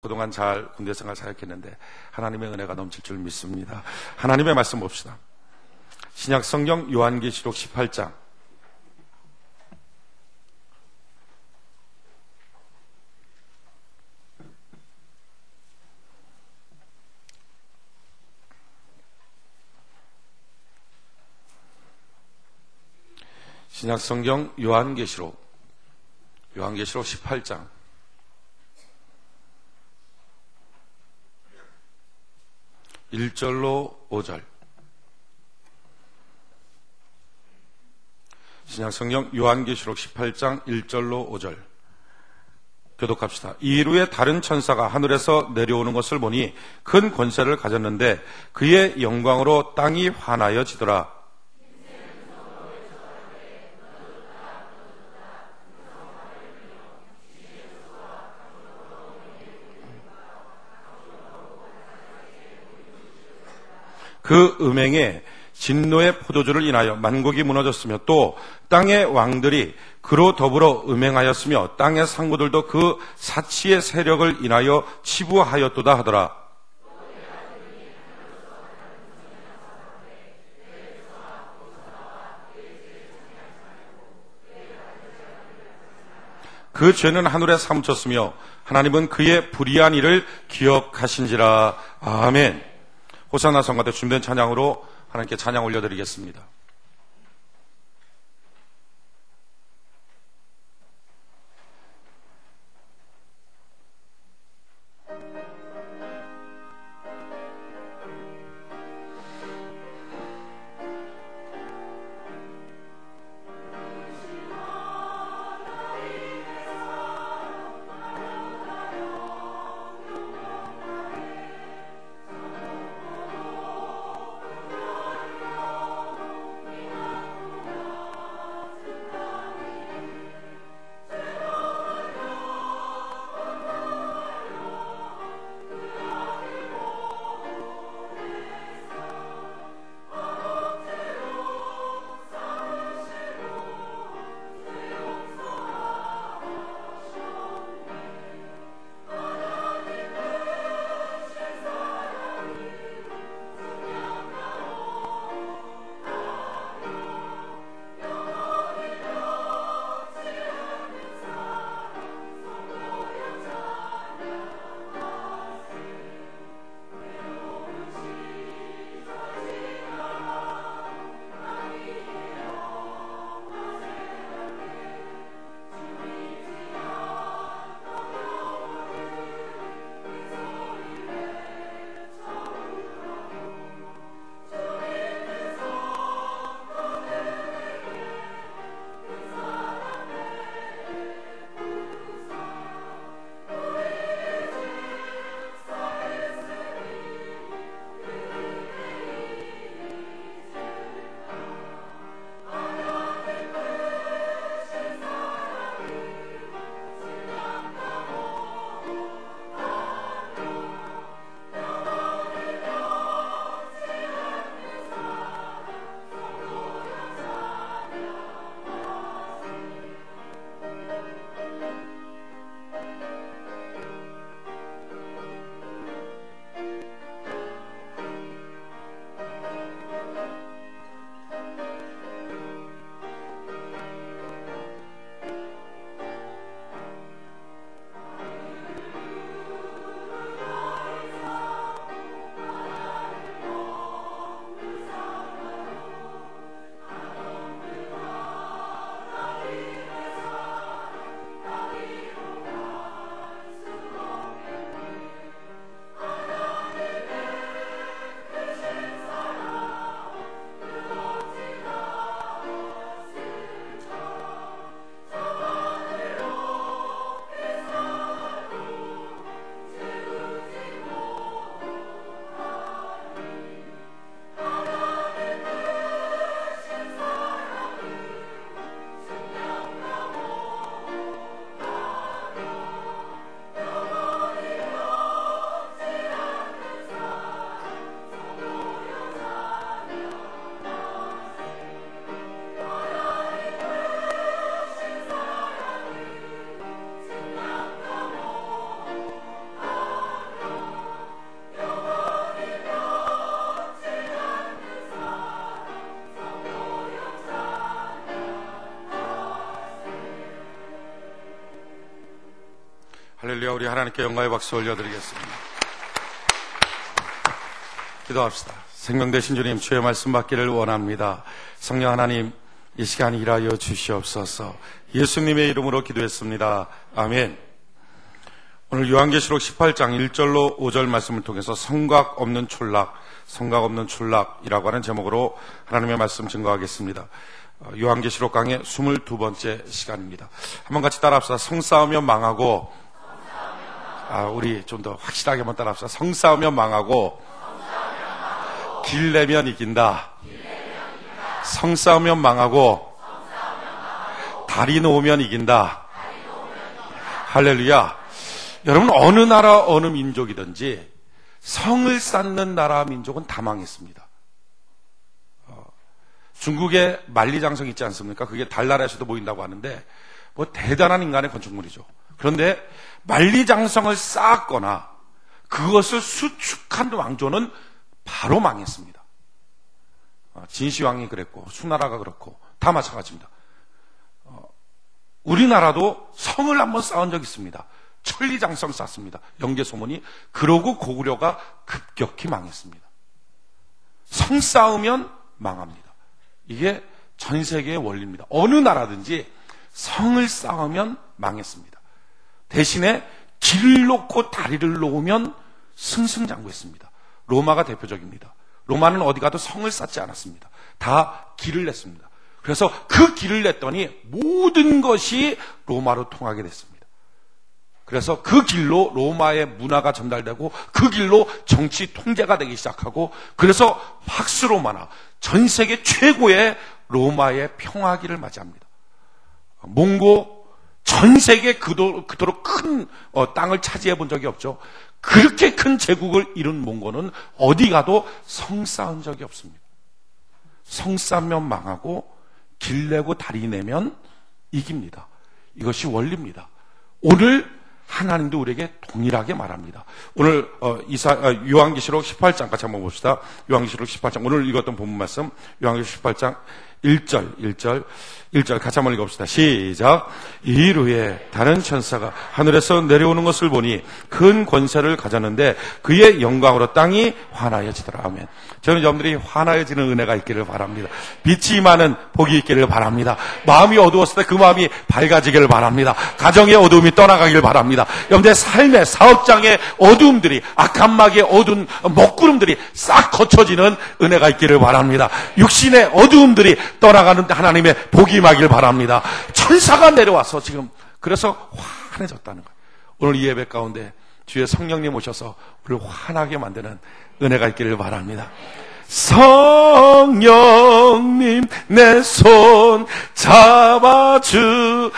그동안 잘 군대 생활 사역했는데 하나님의 은혜가 넘칠 줄 믿습니다. 하나님의 말씀 봅시다. 신약 성경 요한계시록 18장 신약 성경 요한계시록 18장 1절로 5절. 신약성경 요한계시록 18장 1절로 5절 교독합시다. 이후에 다른 천사가 하늘에서 내려오는 것을 보니 큰 권세를 가졌는데 그의 영광으로 땅이 환하여지더라. 그 음행에 진노의 포도주를 인하여 만국이 무너졌으며 또 땅의 왕들이 그로 더불어 음행하였으며 땅의 상무들도 그 사치의 세력을 인하여 치부하였도다 하더라. 그 죄는 하늘에 사무쳤으며 하나님은 그의 불의한 일을 기억하신지라. 아멘. 호산나 성가대 준비된 찬양으로 하나님께 찬양 올려드리겠습니다. 할렐루야. 우리 하나님께 영광의 박수 올려드리겠습니다. 기도합시다. 생명 되신 주님, 주의 말씀 받기를 원합니다. 성령 하나님, 이 시간 일하여 주시옵소서. 예수님의 이름으로 기도했습니다. 아멘. 오늘 요한계시록 18장 1절로 5절 말씀을 통해서 성각 없는 촌락이라고 하는 제목으로 하나님의 말씀 증거하겠습니다. 요한계시록 강의 22번째 시간입니다. 한번 같이 따라합시다. 성싸우면 망하고, 우리 좀 더 확실하게 한번 따라합시다. 성싸우면 망하고, 길 내면 이긴다. 성싸우면 망하고, 다리 놓으면 이긴다. 할렐루야. 여러분, 어느 나라 어느 민족이든지 성을 쌓는 나라 민족은 다 망했습니다. 중국에 만리장성 있지 않습니까? 그게 달나라에서도 보인다고 하는데 뭐 대단한 인간의 건축물이죠. 그런데 만리장성을 쌓았거나 그것을 수축한 왕조는 바로 망했습니다. 진시황이 그랬고 수나라가 그렇고 다 마찬가지입니다. 우리나라도 성을 한번 쌓은 적이 있습니다. 천리장성 쌓습니다. 영계소문이. 그러고 고구려가 급격히 망했습니다. 성 쌓으면 망합니다. 이게 전 세계의 원리입니다. 어느 나라든지 성을 쌓으면 망했습니다. 대신에 길을 놓고 다리를 놓으면 승승장구했습니다. 로마가 대표적입니다. 로마는 어디 가도 성을 쌓지 않았습니다. 다 길을 냈습니다. 그래서 그 길을 냈더니 모든 것이 로마로 통하게 됐습니다. 그래서 그 길로 로마의 문화가 전달되고 그 길로 정치 통제가 되기 시작하고, 그래서 박스로마나 전 세계 최고의 로마의 평화기를 맞이합니다. 몽고 전 세계 그토록 큰 땅을 차지해 본 적이 없죠. 그렇게 큰 제국을 이룬 몽고는 어디 가도 성 쌓은 적이 없습니다. 성 쌓으면 망하고 길 내고 다리 내면 이깁니다. 이것이 원리입니다. 오늘 하나님도 우리에게 동일하게 말합니다. 오늘 요한계시록 18장 같이 한번 봅시다. 요한계시록 18장 오늘 읽었던 본문 말씀 요한계시록 18장 1절 같이 한번 읽어봅시다. 시작. 이후에 다른 천사가 하늘에서 내려오는 것을 보니 큰 권세를 가졌는데 그의 영광으로 땅이 환하여지더라. 아멘. 저는 여러분들이 환하여지는 은혜가 있기를 바랍니다. 빛이 임하는 복이 있기를 바랍니다. 마음이 어두웠을 때 그 마음이 밝아지기를 바랍니다. 가정의 어두움이 떠나가기를 바랍니다. 여러분들의 삶의 사업장의 어두움들이, 악한 막의 어두운 먹구름들이 싹 거쳐지는 은혜가 있기를 바랍니다. 육신의 어두움들이 떠나가는 하나님의 복이 임하기를 바랍니다. 천사가 내려와서 지금 그래서 환해졌다는 거예요. 오늘 이 예배 가운데 주의 성령님 오셔서 우리를 환하게 만드는 은혜가 있기를 바랍니다. 성령님 내 손 잡아주세요.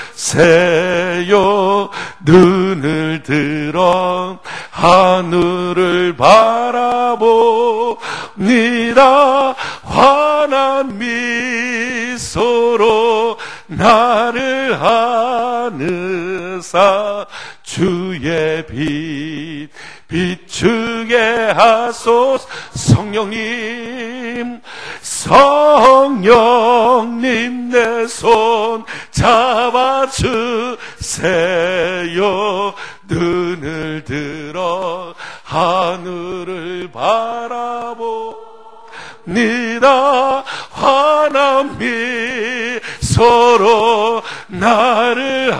눈을 들어 하늘을 바라봅니다. 환한 미소로 나를 안으사 주의 빛 비추게 하소서. 성령님 내 손 잡아주세요. 눈을 들어 하늘을 바라봅니다. 환한 미소로 나를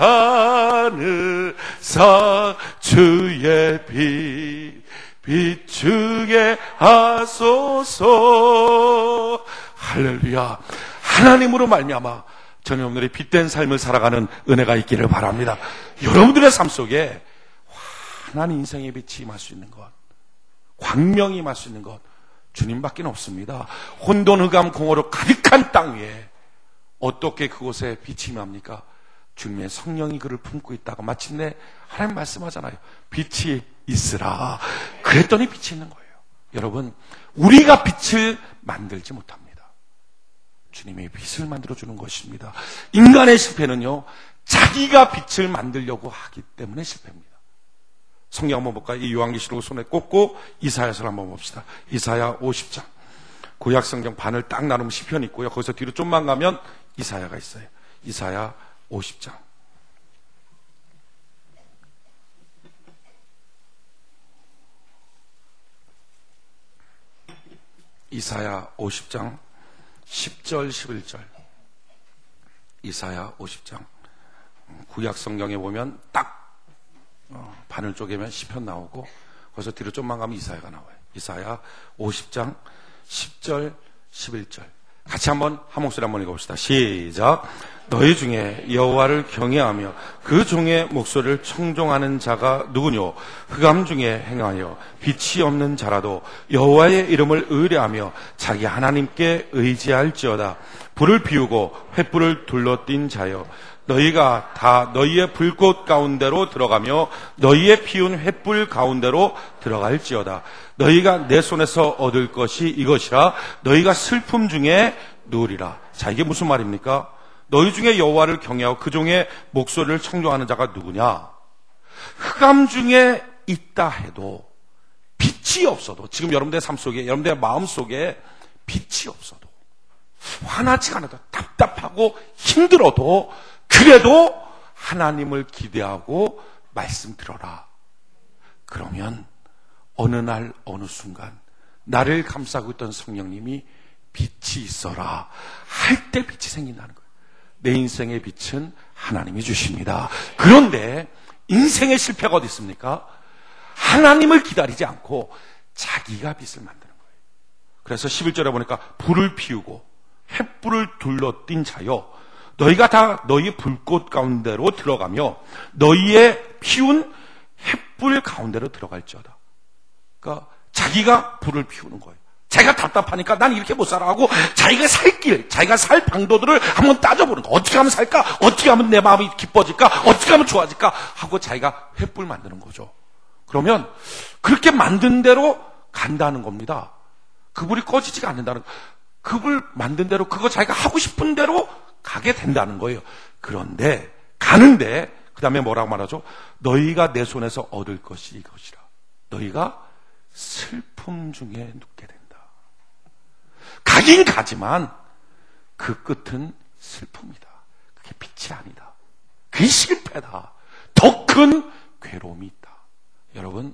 안으사 주의 빛 비추게 하소서. 할렐루야. 하나님으로 말미암아 저는 여러분들이 빛된 삶을 살아가는 은혜가 있기를 바랍니다. 여러분들의 삶 속에 환한 인생의 빛이 임할 수 있는 것, 광명이 임할 수 있는 것 주님밖에 없습니다. 혼돈, 흑암, 공허로 가득한 땅 위에 어떻게 그곳에 빛이 임합니까? 주님의 성령이 그를 품고 있다가 마침내 하나님 말씀하잖아요. 빛이 있으라. 그랬더니 빛이 있는 거예요. 여러분, 우리가 빛을 만들지 못합니다. 주님이 빛을 만들어주는 것입니다. 인간의 실패는요, 자기가 빛을 만들려고 하기 때문에 실패입니다. 성경 한번 볼까요? 이 요한계시록을 손에 꽂고 이사야서를 한번 봅시다. 이사야 50장. 구약 성경 반을 딱 나누면 시편이 있고요. 거기서 뒤로 좀만 가면 이사야가 있어요. 이사야 50장. 이사야 50장 10절 11절. 이사야 50장. 구약 성경에 보면 딱 바늘 쪼개면 시편 나오고 거기서 뒤로 좀만 가면 이사야가 나와요. 이사야 50장 10절 11절. 같이 한번 한 목소리 한번 읽어봅시다. 시작. 너희 중에 여호와를 경외하며 그 종의 목소리를 청종하는 자가 누구뇨? 흑암 중에 행하여 빛이 없는 자라도 여호와의 이름을 의뢰하며 자기 하나님께 의지할지어다. 불을 피우고 횃불을 둘러띈 자여, 너희가 다 너희의 불꽃 가운데로 들어가며 너희의 피운 횃불 가운데로 들어갈지어다. 너희가 내 손에서 얻을 것이 이것이라. 너희가 슬픔 중에 누우리라. 자, 이게 무슨 말입니까? 너희 중에 여호와를 경외하고 그 종의 목소리를 청종하는 자가 누구냐? 흑암 중에 있다 해도, 빛이 없어도, 지금 여러분들의 삶 속에, 여러분들의 마음 속에 빛이 없어도, 화나지 않아도, 답답하고 힘들어도, 그래도 하나님을 기대하고 말씀 들어라. 그러면 어느 날 어느 순간 나를 감싸고 있던 성령님이 빛이 있어라 할 때 빛이 생긴다는 거예요. 내 인생의 빛은 하나님이 주십니다. 그런데 인생의 실패가 어디 있습니까? 하나님을 기다리지 않고 자기가 빛을 만드는 거예요. 그래서 11절에 보니까 불을 피우고 횃불을 둘러띈 자여, 너희가 다 너희 불꽃 가운데로 들어가며 너희의 피운 횃불 가운데로 들어갈지어다. 그러니까 자기가 불을 피우는 거예요. 자기가 답답하니까 난 이렇게 못 살아 하고 자기가 살 길, 자기가 살 방도들을 한번 따져보는 거. 어떻게 하면 살까? 어떻게 하면 내 마음이 기뻐질까? 어떻게 하면 좋아질까? 하고 자기가 횃불 만드는 거죠. 그러면 그렇게 만든 대로 간다는 겁니다. 그 불이 꺼지지가 않는다는 거. 그 불 만든 대로 그거 자기가 하고 싶은 대로 가게 된다는 거예요. 그런데 가는데 그 다음에 뭐라고 말하죠? 너희가 내 손에서 얻을 것이 이것이라. 너희가 슬픔 중에 눕게 된다. 가긴 가지만 그 끝은 슬픔이다. 그게 빛이 아니다. 그게 실패다. 더 큰 괴로움이 있다. 여러분,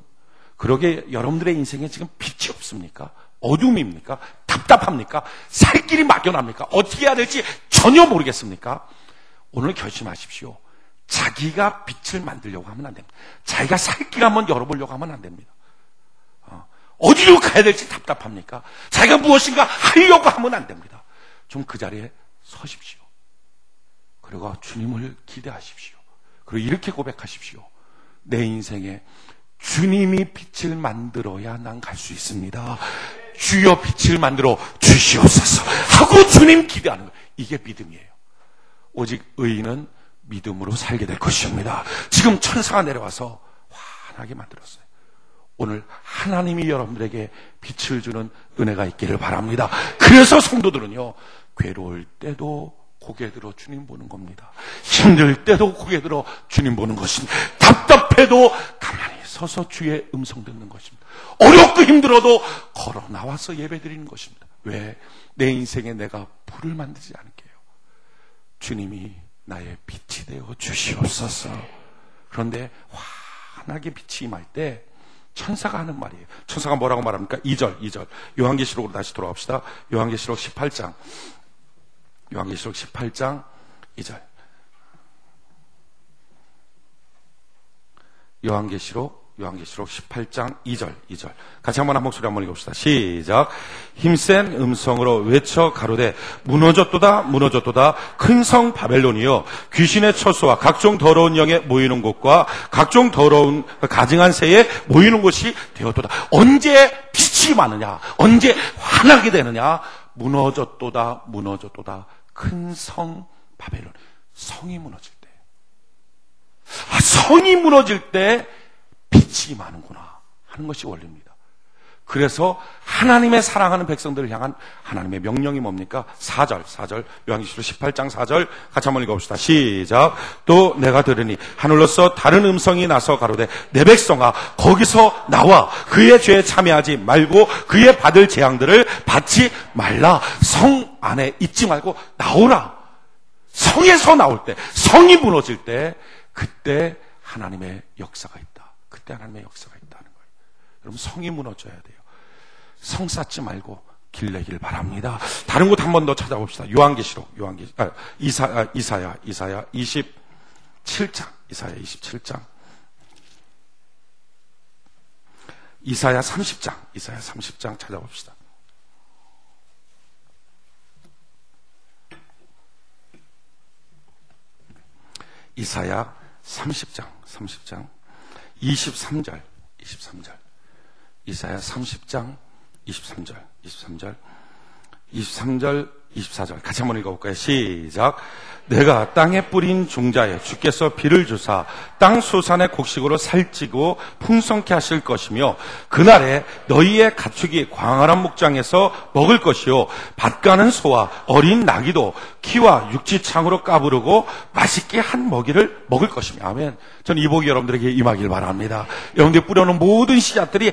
그러게 여러분들의 인생에 지금 빛이 없습니까? 어둠입니까? 답답합니까? 살 길이 막연합니까? 어떻게 해야 될지 전혀 모르겠습니까? 오늘 결심하십시오. 자기가 빛을 만들려고 하면 안 됩니다. 자기가 살 길 한번 열어보려고 하면 안 됩니다. 어디로 가야 될지 답답합니까? 자기가 무엇인가 하려고 하면 안 됩니다. 좀 그 자리에 서십시오. 그리고 주님을 기대하십시오. 그리고 이렇게 고백하십시오. 내 인생에 주님이 빛을 만들어야 난 갈 수 있습니다. 주여 빛을 만들어 주시옵소서 하고 주님 기대하는 거예요. 이게 믿음이에요. 오직 의인은 믿음으로 살게 될 것입니다. 지금 천사가 내려와서 환하게 만들었어요. 오늘 하나님이 여러분들에게 빛을 주는 은혜가 있기를 바랍니다. 그래서 성도들은요, 괴로울 때도 고개 들어 주님 보는 겁니다. 힘들 때도 고개 들어 주님 보는 것입니다. 답답해도 가만히 서서 주의 음성 듣는 것입니다. 어렵고 힘들어도 걸어 나와서 예배 드리는 것입니다. 왜? 내 인생에 내가 불을 만들지 않을게요. 주님이 나의 빛이 되어 주시옵소서. 그런데 환하게 빛이 임할 때 천사가 하는 말이에요. 천사가 뭐라고 말합니까? 2절. 요한계시록으로 다시 돌아갑시다. 요한계시록 18장 2절. 요한계시록 18장 2절. 같이 한 목소리 한번 읽어봅시다. 시작. 힘센 음성으로 외쳐 가로되 무너졌도다 큰 성 바벨론이여, 귀신의 처소와 각종 더러운 영에 모이는 곳과 각종 더러운 가증한 새에 모이는 곳이 되었도다. 언제 빛이 많으냐, 언제 환하게 되느냐? 무너졌도다 큰 성 바벨론. 성이 무너질 때, 성이 무너질 때 빛이 많은구나 하는 것이 원리입니다. 그래서 하나님의 사랑하는 백성들을 향한 하나님의 명령이 뭡니까? 4절. 요한계시록 18장 4절 같이 한번 읽어봅시다. 시작. 또 내가 들으니 하늘로서 다른 음성이 나서 가로되 내 백성아, 거기서 나와 그의 죄에 참여하지 말고 그의 받을 재앙들을 받지 말라. 성 안에 있지 말고 나오라. 성에서 나올 때, 성이 무너질 때, 그때 하나님의 역사가 있다. 그때 하나님의 역사가 있다는 거예요. 여러분, 성이 무너져야 돼요. 성 쌓지 말고 길내길 바랍니다. 다른 곳 한 번 더 찾아봅시다. 요한계시록, 이사야 27장, 이사야 27장, 이사야 30장 찾아봅시다. 이사야 30장 23절 이사야 30장 23절 24절 같이 한번 읽어볼까요? 시작. 내가 땅에 뿌린 종자에 주께서 비를 주사 땅 소산의 곡식으로 살찌고 풍성케 하실 것이며 그날에 너희의 가축이 광활한 목장에서 먹을 것이요 밭 가는 소와 어린 나귀도 키와 육지창으로 까부르고 맛있게 한 먹이를 먹을 것이며. 아멘. 저는 이 복이 여러분들에게 임하길 바랍니다. 여러분들이 뿌려놓은 모든 씨앗들이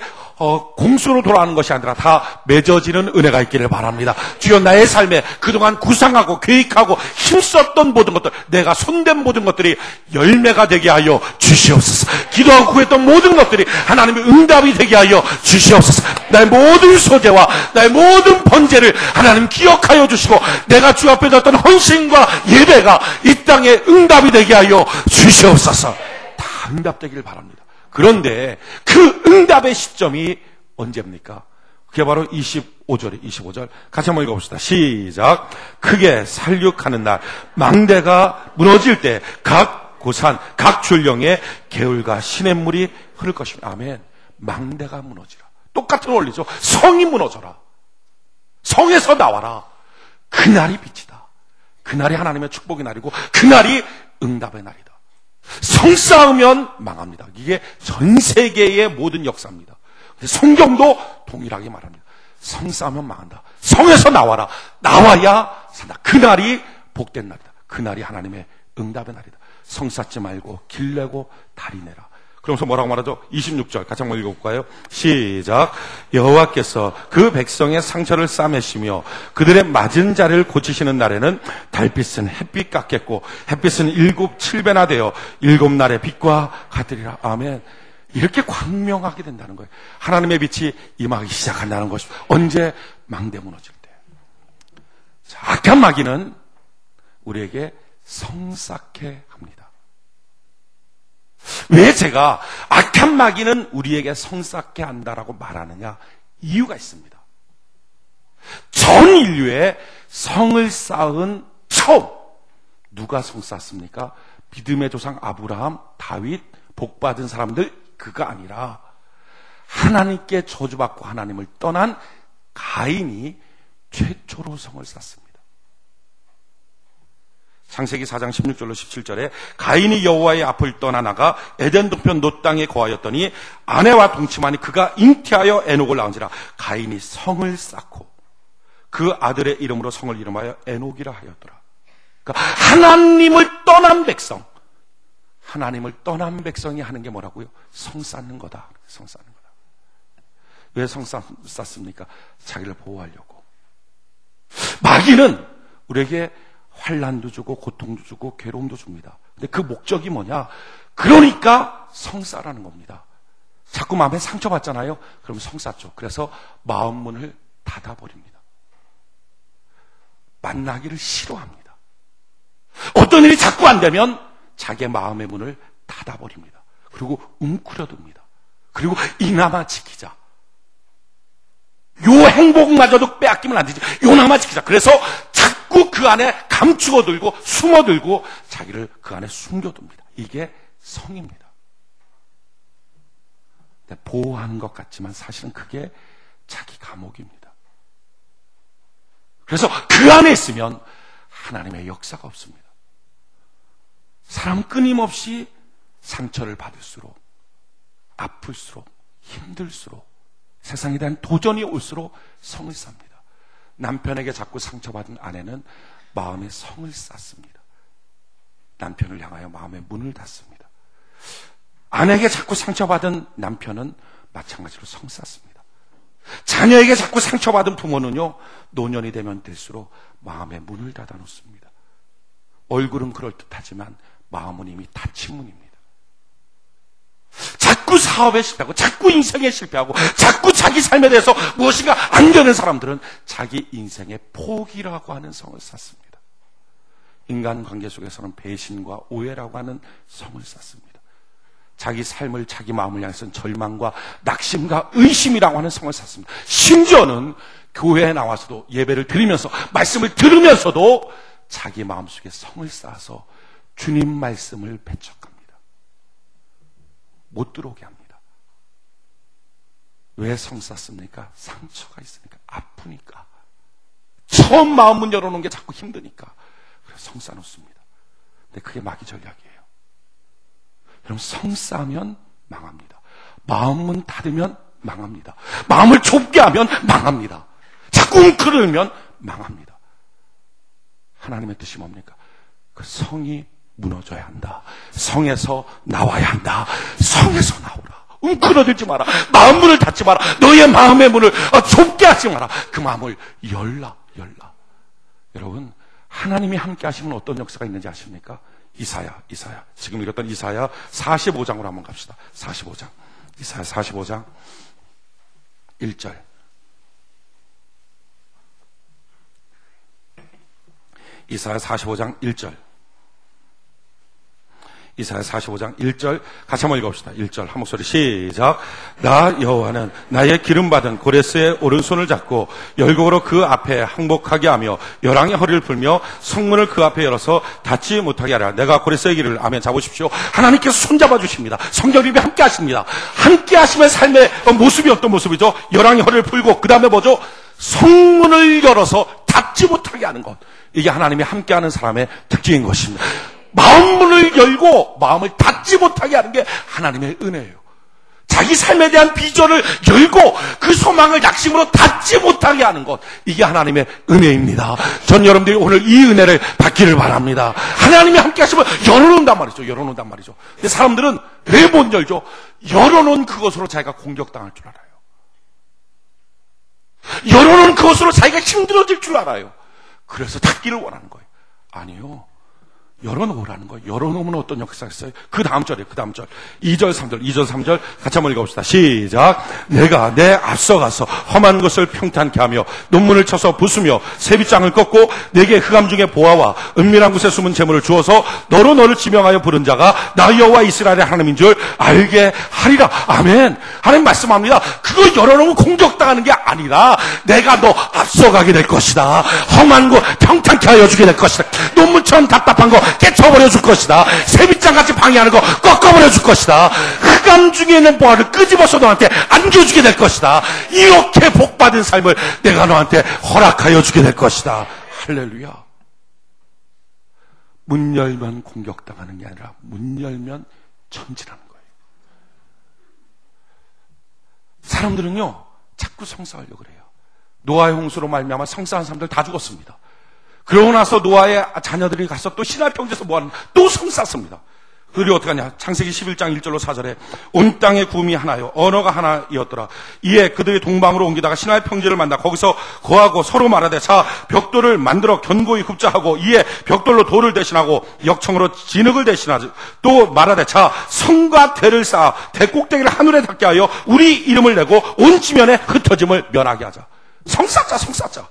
공수로 돌아가는 것이 아니라 다 맺어지는 은혜가 있기를 바랍니다. 주여, 나의 삶에 그동안 구상하고 계획하고 힘썼던 모든 것들, 내가 손댄 모든 것들이 열매가 되게 하여 주시옵소서. 기도하고 구했던 모든 것들이 하나님의 응답이 되게 하여 주시옵소서. 나의 모든 소재와 나의 모든 번제를 하나님 기억하여 주시고 내가 주 앞에 뒀던 헌신과 예배가 이 땅에 응답이 되게 하여 주시옵소서. 다 응답되길 바랍니다. 그런데 그 응답의 시점이 언제입니까? 그게 바로 25절 같이 한번 읽어봅시다. 시작. 크게 살육하는 날, 망대가 무너질 때 각 고산, 각 출령에 개울과 시냇물이 흐를 것입니다. 아멘. 망대가 무너지라. 똑같은 원리죠. 성이 무너져라. 성에서 나와라. 그날이 빛이다. 그날이 하나님의 축복의 날이고 그날이 응답의 날이다. 성 쌓으면 망합니다. 이게 전 세계의 모든 역사입니다. 성경도 동일하게 말합니다. 성 쌓으면 망한다. 성에서 나와라. 나와야 산다. 그날이 복된 날이다. 그날이 하나님의 응답의 날이다. 성 쌓지 말고 길 내고 다리 내라. 그러면서 뭐라고 말하죠? 26절 같이 한번 읽어볼까요? 시작. 여호와께서 그 백성의 상처를 싸매시며 그들의 맞은 자를 고치시는 날에는 달빛은 햇빛 같겠고 햇빛은 7배나 되어 7날의 빛과 같으리라. 아멘. 이렇게 광명하게 된다는 거예요. 하나님의 빛이 임하기 시작한다는 것입니다. 언제? 망대 무너질 때. 자, 악한 마귀는 우리에게 성 쌓게 합니다. 왜 제가 악한 마귀는 우리에게 성 쌓게 한다라고 말하느냐? 이유가 있습니다. 전 인류의 성을 쌓은 처음 누가 성 쌓습니까? 믿음의 조상 아브라함, 다윗, 복받은 사람들, 그가 아니라 하나님께 저주받고 하나님을 떠난 가인이 최초로 성을 쌓습니다. 창세기 4장 16절로 17절에 가인이 여호와의 앞을 떠나 나가 에덴 동편 놋 땅에 거하였더니 아내와 동침하니 그가 잉태하여 에녹을 낳은지라. 가인이 성을 쌓고 그 아들의 이름으로 성을 이름하여 에녹이라 하였더라. 그러니까 하나님을 떠난 백성, 하나님을 떠난 백성이 하는 게 뭐라고요? 성 쌓는 거다. 성 쌓는 거다. 왜 성 쌓습니까? 자기를 보호하려고. 마귀는 우리에게 환난도 주고 고통도 주고 괴로움도 줍니다. 근데 그 목적이 뭐냐? 그러니까 성 쌓라는 겁니다. 자꾸 마음에 상처받잖아요. 그럼 성 쌓죠. 그래서 마음 문을 닫아버립니다. 만나기를 싫어합니다. 어떤 일이 자꾸 안 되면 자기의 마음의 문을 닫아버립니다. 그리고 웅크려둡니다. 그리고 이나마 지키자. 요 행복마저도 빼앗기면 안 되지. 요나마 지키자. 그래서 자꾸 그 안에 감추어들고 숨어들고 자기를 그 안에 숨겨둡니다. 이게 성입니다. 보호하는 것 같지만 사실은 그게 자기 감옥입니다. 그래서 그 안에 있으면 하나님의 역사가 없습니다. 사람 끊임없이 상처를 받을수록, 아플수록, 힘들수록, 세상에 대한 도전이 올수록 성을 쌓습니다. 남편에게 자꾸 상처받은 아내는 마음에 성을 쌓습니다. 남편을 향하여 마음의 문을 닫습니다. 아내에게 자꾸 상처받은 남편은 마찬가지로 성 쌓습니다. 자녀에게 자꾸 상처받은 부모는요, 노년이 되면 될수록 마음의 문을 닫아 놓습니다. 얼굴은 그럴듯하지만 마음은 이미 닫힌 문입니다. 자꾸 자꾸 사업에 실패하고 자꾸 인생에 실패하고 자꾸 자기 삶에 대해서 무엇인가 안 되는 사람들은 자기 인생의 포기라고 하는 성을 쌓습니다. 인간관계 속에서는 배신과 오해라고 하는 성을 쌓습니다. 자기 삶을, 자기 마음을 향해서는 절망과 낙심과 의심이라고 하는 성을 쌓습니다. 심지어는 교회에 나와서도 예배를 드리면서 말씀을 들으면서도 자기 마음속에 성을 쌓아서 주님 말씀을 배척합니다. 못 들어오게 합니다. 왜 성 쌓습니까? 상처가 있으니까, 아프니까. 처음 마음 문 열어놓은 게 자꾸 힘드니까. 그래서 성 쌓아놓습니다. 근데 그게 마귀 전략이에요. 여러분, 성 쌓으면 망합니다. 마음 문 닫으면 망합니다. 마음을 좁게 하면 망합니다. 자꾸 웅크르면 망합니다. 하나님의 뜻이 뭡니까? 그 성이 무너져야 한다. 성에서 나와야 한다. 성에서 나오라. 웅크러들지 마라. 마음 문을 닫지 마라. 너의 마음의 문을 좁게 하지 마라. 그 마음을 열라. 여러분, 하나님이 함께 하시면 어떤 역사가 있는지 아십니까? 이사야. 지금 읽었던 이사야 45장으로 한번 갑시다. 45장. 이사야 45장 1절. 이사야 45장 1절. 이사야 45장 1절 같이 한번 읽어봅시다. 1절 한 목소리 시작. 나 여호와는 나의 기름받은 고레스의 오른손을 잡고 열국으로 그 앞에 항복하게 하며 열왕의 허리를 풀며 성문을 그 앞에 열어서 닫지 못하게 하라. 내가 고레스의 길을 아멘. 잡으십시오. 하나님께서 손잡아 주십니다. 성령님이 함께 하십니다. 함께 하시면 삶의 모습이 어떤 모습이죠? 열왕의 허리를 풀고 그 다음에 뭐죠? 성문을 열어서 닫지 못하게 하는 것. 이게 하나님이 함께하는 사람의 특징인 것입니다. 마음문을 열고 마음을 닫지 못하게 하는 게 하나님의 은혜예요. 자기 삶에 대한 비전을 열고 그 소망을 낙심으로 닫지 못하게 하는 것, 이게 하나님의 은혜입니다. 전 여러분들이 오늘 이 은혜를 받기를 바랍니다. 하나님이 함께 하시면 열어놓는단 말이죠. 근데 사람들은 왜 못 열죠? 열어놓은 그것으로 자기가 공격당할 줄 알아요. 열어놓은 그것으로 자기가 힘들어질 줄 알아요. 그래서 닫기를 원하는 거예요. 아니요. 열어놓으라는 거예요. 열어놓으면 어떤 역사가 있어요? 그 다음 절이에요. 2절, 3절 같이 한번 읽어봅시다. 시작. 내가 내 앞서가서 험한 것을 평탄케 하며 논문을 쳐서 부수며 세빗장을 꺾고 내게 흑암 중에 보아와 은밀한 곳에 숨은 재물을 주어서 너를 지명하여 부른 자가 나 여호와 이스라엘의 하나님인 줄 알게 하리라. 아멘. 하나님 말씀합니다. 그거 열어놓으면 공격당하는 게 아니라 내가 너 앞서가게 될 것이다. 험한 곳 평탄케 하여 주게 될 것이다. 논문처럼 답답한 거 깨쳐버려 줄 것이다. 세빗장같이 방해하는 거 꺾어버려 줄 것이다. 흑암 중에 있는 보화를 끄집어서 너한테 안겨주게 될 것이다. 이렇게 복받은 삶을 내가 너한테 허락하여 주게 될 것이다. 할렐루야. 문 열면 공격당하는 게 아니라 문 열면 전진하는 거예요. 사람들은요 자꾸 성사하려고 그래요. 노아의 홍수로 말미암아 성사한 사람들 다 죽었습니다. 그러고 나서 노아의 자녀들이 가서 또 신할 평지에서 뭐하는, 또 성쌌습니다. 그들이 어떻게 하냐? 창세기 11장 1절로 4절에 온 땅의 구음이 하나요 언어가 하나이었더라. 이에 그들이 동방으로 옮기다가 신할 평지를 만나 거기서 거하고 서로 말하되 자 벽돌을 만들어 견고히 굽자하고 이에 벽돌로 돌을 대신하고 역청으로 진흙을 대신하지 또 말하되 자 성과 대를 쌓아 대 꼭대기를 하늘에 닿게 하여 우리 이름을 내고 온 지면에 흩어짐을 면하게 하자. 성쌌자.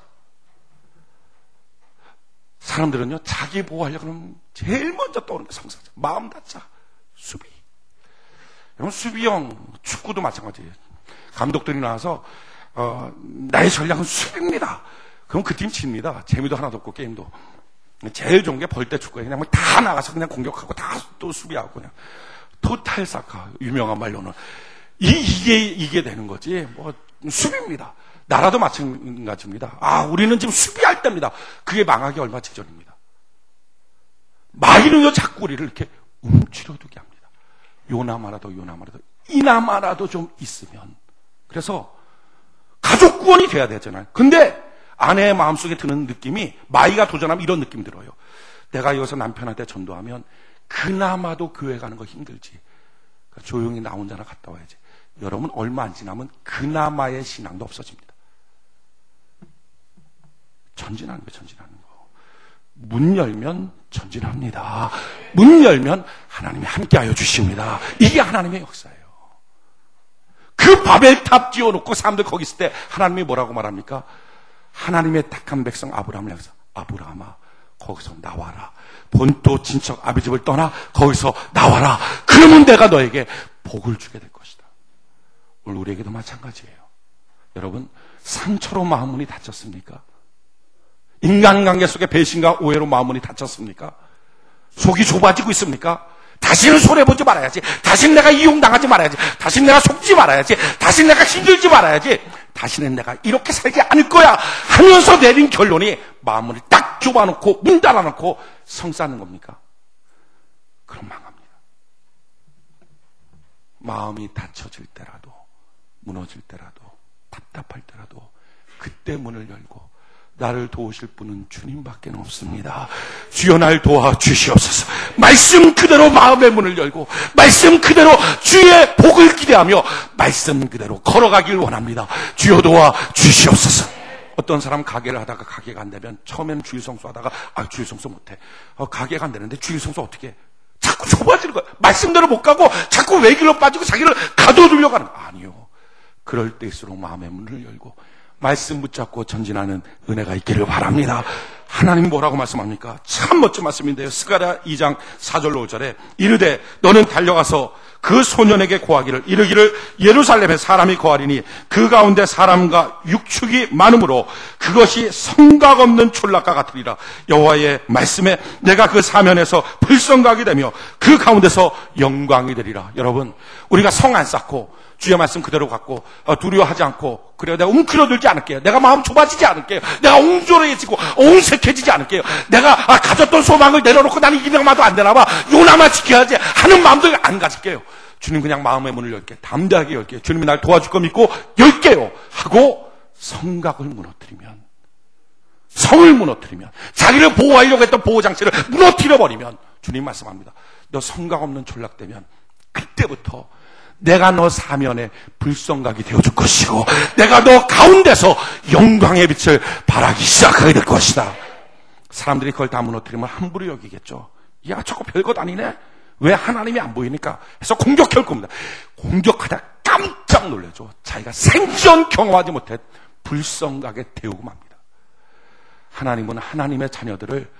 사람들은요 자기 보호하려고 하면 제일 먼저 떠오르는 게 성사자. 마음 닫자. 수비. 여러분 수비형 축구도 마찬가지예요. 감독들이 나와서 나의 전략은 수비입니다. 그럼 그 팀 칩니다. 재미도 하나도 없고 게임도. 제일 좋은 게 벌떼 축구예요. 그냥 다 나가서 그냥 공격하고 다 또 수비하고 그냥 토탈 사카 유명한 말로는 이게 되는 거지. 뭐 수비입니다. 나라도 마찬가지입니다. 우리는 지금 수비할 때입니다. 그게 망하기 얼마 직전입니다. 마귀는요 자꾸 우리를 이렇게 움츠려두게 합니다. 요나마라도 이나마라도 좀 있으면. 그래서 가족 구원이 돼야 되잖아요. 근데 아내의 마음속에 드는 느낌이, 마귀가 도전하면 이런 느낌이 들어요. 내가 여기서 남편한테 전도하면 그나마도 교회 가는 거 힘들지. 그러니까 조용히 나 혼자나 갔다 와야지. 여러분 얼마 안 지나면 그나마의 신앙도 없어집니다. 전진하는 거. 문 열면 전진합니다. 문 열면 하나님이 함께하여 주십니다. 이게 하나님의 역사예요. 바벨탑 지어놓고 사람들 거기 있을 때 하나님이 뭐라고 말합니까? 하나님의 택한 백성 아브라함을 향해서 아브라함아 거기서 나와라. 본토 친척 아비집을 떠나 거기서 나와라. 그러면 내가 너에게 복을 주게 될 것이다. 오늘 우리에게도 마찬가지예요. 여러분, 상처로 마음문이 닫혔습니까? 인간관계 속에 배신과 오해로 마음문이 닫혔습니까? 속이 좁아지고 있습니까? 다시는 손해보지 말아야지. 다시는 내가 이용당하지 말아야지. 다시는 내가 속지 말아야지. 다시는 내가 힘들지 말아야지. 다시는 내가 이렇게 살지 않을 거야 하면서 내린 결론이 마음문을 딱 좁아놓고 문 닫아놓고 성사하는 겁니까? 그럼 망합니다. 마음이 닫혀질 때라도, 무너질 때라도, 답답할 때라도 그때 문을 열고 나를 도우실 분은 주님밖에 없습니다. 주여 날 도와주시옵소서. 말씀 그대로 마음의 문을 열고 말씀 그대로 주의 복을 기대하며 말씀 그대로 걸어가길 원합니다. 주여 도와주시옵소서. 어떤 사람 가게를 하다가 가게가 안 되면 처음에는 주일 성수하다가 주일 성수 못해. 가게가 안 되는데 주일 성수 어떻게 해? 자꾸 좁아지는 거야. 말씀대로 못 가고 자꾸 외길로 빠지고 자기를 가둬두려고 하는 거야. 아니요. 그럴 때일수록 마음의 문을 열고 말씀 붙잡고 전진하는 은혜가 있기를 바랍니다. 하나님 뭐라고 말씀합니까? 참 멋진 말씀인데요. 스가랴 2장 4절로 5절에 이르되 너는 달려가서 그 소년에게 고하기를 이르기를 예루살렘에 사람이 거하리니 그 가운데 사람과 육축이 많으므로 그것이 성각 없는 촌락과 같으리라. 여호와의 말씀에 내가 그 사면에서 불성각이 되며 그 가운데서 영광이 되리라. 여러분, 우리가 성 안 쌓고 주의 말씀 그대로 갖고 두려워하지 않고 그래요. 내가 웅크려들지 않을게요. 내가 마음 좁아지지 않을게요. 내가 옹졸해지고 옹색해지지 않을게요. 내가 가졌던 소망을 내려놓고 나는 이명마도 안 되나 봐. 요나마 지켜야지 하는 마음도 안 가질게요. 주님 그냥 마음의 문을 열게. 담대하게 열게요. 주님이 날 도와줄 거 믿고 열게요 하고 성각을 무너뜨리면, 성을 무너뜨리면, 자기를 보호하려고 했던 보호장치를 무너뜨려버리면 주님 말씀합니다. 너 성각 없는 촌락되면 그때부터 내가 너 사면에 불성각이 되어줄 것이고 내가 너 가운데서 영광의 빛을 발하기 시작하게 될 것이다. 사람들이 그걸 다 무너뜨리면 함부로 여기겠죠. 야, 저거 별것 아니네. 왜 하나님이 안 보이니까 해서 공격할 겁니다. 공격하다 깜짝 놀라죠. 자기가 생전 경험하지 못한 불성각에 데우고 맙니다. 하나님은 하나님의 자녀들을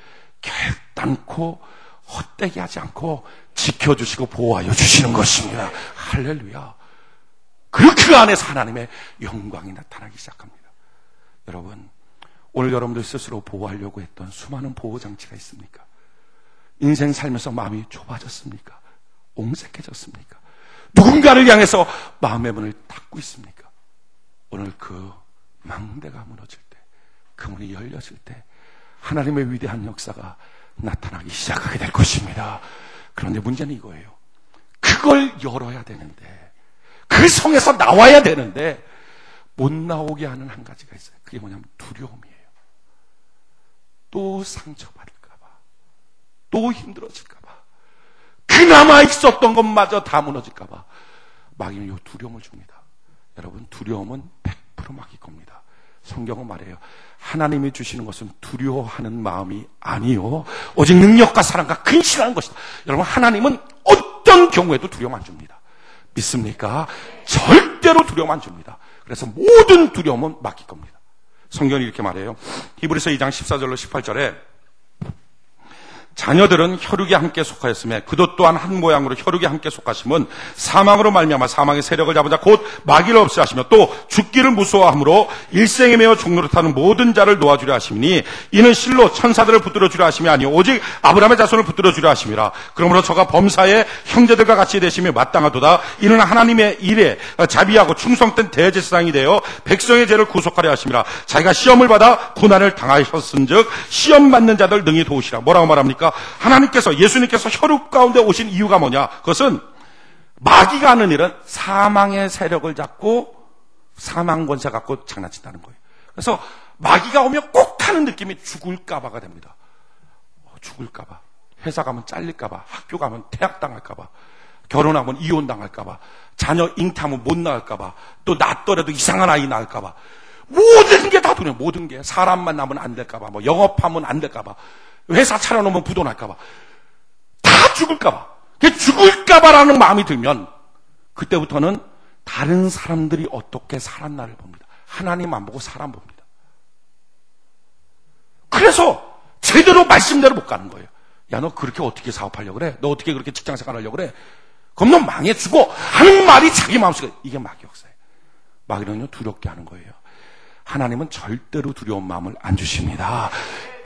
결단코 헛되게 하지 않고 지켜주시고 보호하여 주시는 것입니다. 할렐루야. 그 안에서 하나님의 영광이 나타나기 시작합니다. 여러분, 오늘 여러분들 스스로 보호하려고 했던 수많은 보호장치가 있습니까? 인생 살면서 마음이 좁아졌습니까? 옹색해졌습니까? 누군가를 향해서 마음의 문을 닫고 있습니까? 오늘 그 망대가 무너질 때, 그 문이 열렸을 때 하나님의 위대한 역사가 나타나기 시작하게 될 것입니다. 그런데 문제는 이거예요. 그걸 열어야 되는데, 그 성에서 나와야 되는데 못 나오게 하는 한 가지가 있어요. 그게 뭐냐면 두려움이에요. 또 상처받을까 봐, 또 힘들어질까 봐, 그나마 있었던 것마저 다 무너질까 봐 마귀는 이 두려움을 줍니다. 여러분, 두려움은 100% 마귀 겁니다. 성경은 말해요. 하나님이 주시는 것은 두려워하는 마음이 아니요 오직 능력과 사랑과 근신하는 것이다. 여러분, 하나님은 어떤 경우에도 두려움 안 줍니다. 믿습니까? 절대로 두려움 안 줍니다. 그래서 모든 두려움은 맡길 겁니다. 성경이 이렇게 말해요. 히브리서 2장 14절로 18절에 자녀들은 혈육에 함께 속하였으며 그도 또한 한 모양으로 혈육에 함께 속하심은 사망으로 말미암아 사망의 세력을 잡은 자 곧 마귀를 없애하시며 또 죽기를 무서워함으로 일생에 매어 종노릇하는 모든 자를 놓아주려 하심이니 이는 실로 천사들을 붙들어 주려 하심이 아니요 오직 아브라함의 자손을 붙들어 주려 하심이라. 그러므로 저가 범사에 형제들과 같이 되심이 마땅하도다. 이는 하나님의 일에 자비하고 충성된 대제사장이 되어 백성의 죄를 구속하려 하심이라. 자기가 시험을 받아 고난을 당하셨은즉 시험 받는 자들 능히 도우시라. 뭐라고 말합니까? 하나님께서, 예수님께서 혈육 가운데 오신 이유가 뭐냐? 그것은 마귀가 하는 일은 사망의 세력을 잡고 사망 권세 갖고 장난친다는 거예요. 그래서 마귀가 오면 꼭 하는 느낌이 죽을까봐가 됩니다. 죽을까봐, 회사 가면 잘릴까봐, 학교 가면 퇴학당할까봐, 결혼하면 이혼당할까봐, 자녀 잉태하면 못 낳을까봐, 또 낳더라도 이상한 아이 낳을까봐, 모든 게 다 두려워. 모든 게 사람 만나면 안 될까봐, 뭐 영업하면 안 될까봐, 회사 차려놓으면 부도 날까봐, 다 죽을까봐. 죽을까봐라는 마음이 들면 그때부터는 다른 사람들이 어떻게 살았나를 봅니다. 하나님 안 보고 사람 봅니다. 그래서 제대로 말씀대로 못 가는 거예요. 야, 너 그렇게 어떻게 사업하려고 그래? 너 어떻게 그렇게 직장 생활하려고 그래? 그럼 너 망해주고 하는 말이 자기 마음속에, 이게 마귀 역사예요. 마귀는요, 두렵게 하는 거예요. 하나님은 절대로 두려운 마음을 안 주십니다.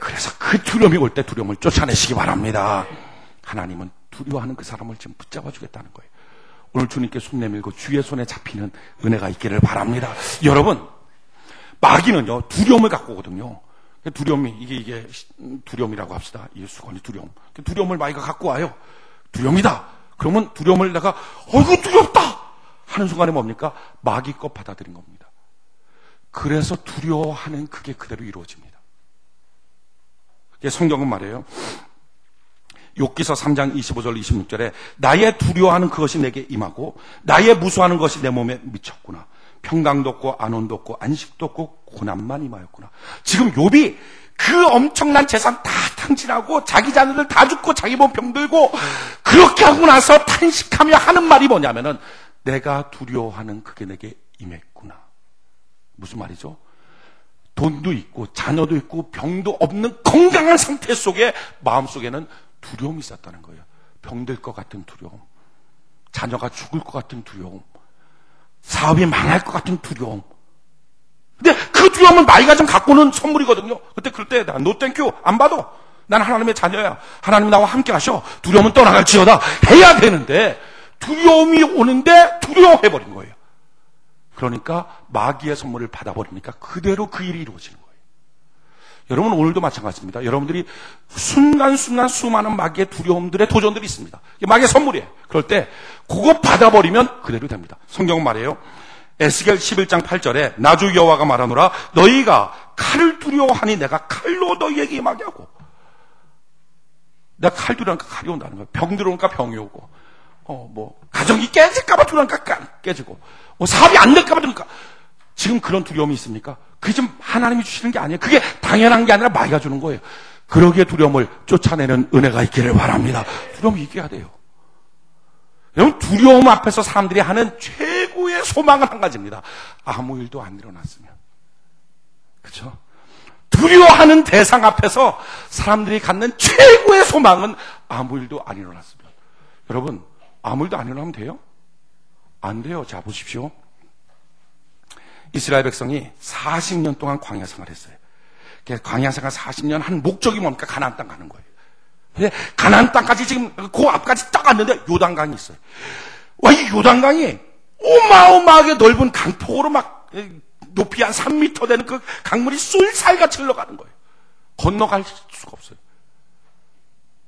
그래서 그 두려움이 올 때 두려움을 쫓아내시기 바랍니다. 하나님은 두려워하는 그 사람을 지금 붙잡아 주겠다는 거예요. 오늘 주님께 손 내밀고 주의 손에 잡히는 은혜가 있기를 바랍니다. 여러분, 마귀는요, 두려움을 갖고 오거든요. 두려움이, 이게 두려움이라고 합시다. 이 수건이 두려움. 두려움을 마귀가 갖고 와요. 두려움이다. 그러면 두려움을 내가, 이거 두렵다! 하는 순간에 뭡니까? 마귀 것 받아들인 겁니다. 그래서 두려워하는 그게 그대로 이루어집니다. 성경은 말이에요. 욥기서 3장 25절 26절에 나의 두려워하는 그것이 내게 임하고 나의 무수하는 것이 내 몸에 미쳤구나. 평강도 없고 안온도 없고 안식도 없고 고난만 임하였구나. 지금 욥이 그 엄청난 재산 다 탕진하고 자기 자녀들 다 죽고 자기 몸 병들고 그렇게 하고 나서 탄식하며 하는 말이 뭐냐면은 내가 두려워하는 그게 내게 임했구나. 무슨 말이죠? 돈도 있고 자녀도 있고 병도 없는 건강한 상태 속에 마음속에는 두려움이 있었다는 거예요. 병들 것 같은 두려움, 자녀가 죽을 것 같은 두려움, 사업이 망할 것 같은 두려움. 근데 그 두려움은 마귀가 좀 갖고 오는 선물이거든요. 그럴 때 노 땡큐 안 받아. 난 하나님의 자녀야. 하나님 나와 함께 하셔. 두려움은 떠나갈지어다 해야 되는데 두려움이 오는데 두려워해버린 거예요. 그러니까 마귀의 선물을 받아버리니까 그대로 그 일이 이루어지는 거예요. 여러분 오늘도 마찬가지입니다. 여러분들이 순간순간 수많은 마귀의 두려움들의 도전들이 있습니다. 이게 마귀의 선물이에요. 그럴 때 그거 받아버리면 그대로 됩니다. 성경은 말이에요. 에스겔 11장 8절에 나주 여호와가 말하노라 너희가 칼을 두려워하니 내가 칼로 너희에게 임하게 하고. 내가 칼 두려우니까 칼이 온다는 거예요. 병 들어오니까 병이 오고 가정이 깨질까봐 두려우니까 깨지고 사업이 안 될까봐 두려우니까. 지금 그런 두려움이 있습니까? 그게 좀 하나님이 주시는 게 아니에요. 그게 당연한 게 아니라 마귀가 주는 거예요. 그러기에 두려움을 쫓아내는 은혜가 있기를 바랍니다. 두려움이 이겨야 돼요. 여러분 두려움 앞에서 사람들이 하는 최고의 소망은 한 가지입니다. 아무 일도 안 일어났으면. 그렇죠? 두려워하는 대상 앞에서 사람들이 갖는 최고의 소망은 아무 일도 안 일어났으면. 여러분 아무 일도 안 일어나면 돼요? 안 돼요. 자 보십시오. 이스라엘 백성이 40년 동안 광야 생활했어요. 광야 생활 40년 한 목적이 뭡니까? 가나안 땅 가는 거예요. 근데 가나안 땅까지 지금 그 앞까지 딱 왔는데 요단강이 있어요. 이 요단강이 어마어마하게 넓은 강폭으로 막 높이 한 3m 되는 그 강물이 쏠살같이 흘러가는 거예요. 건너갈 수가 없어요.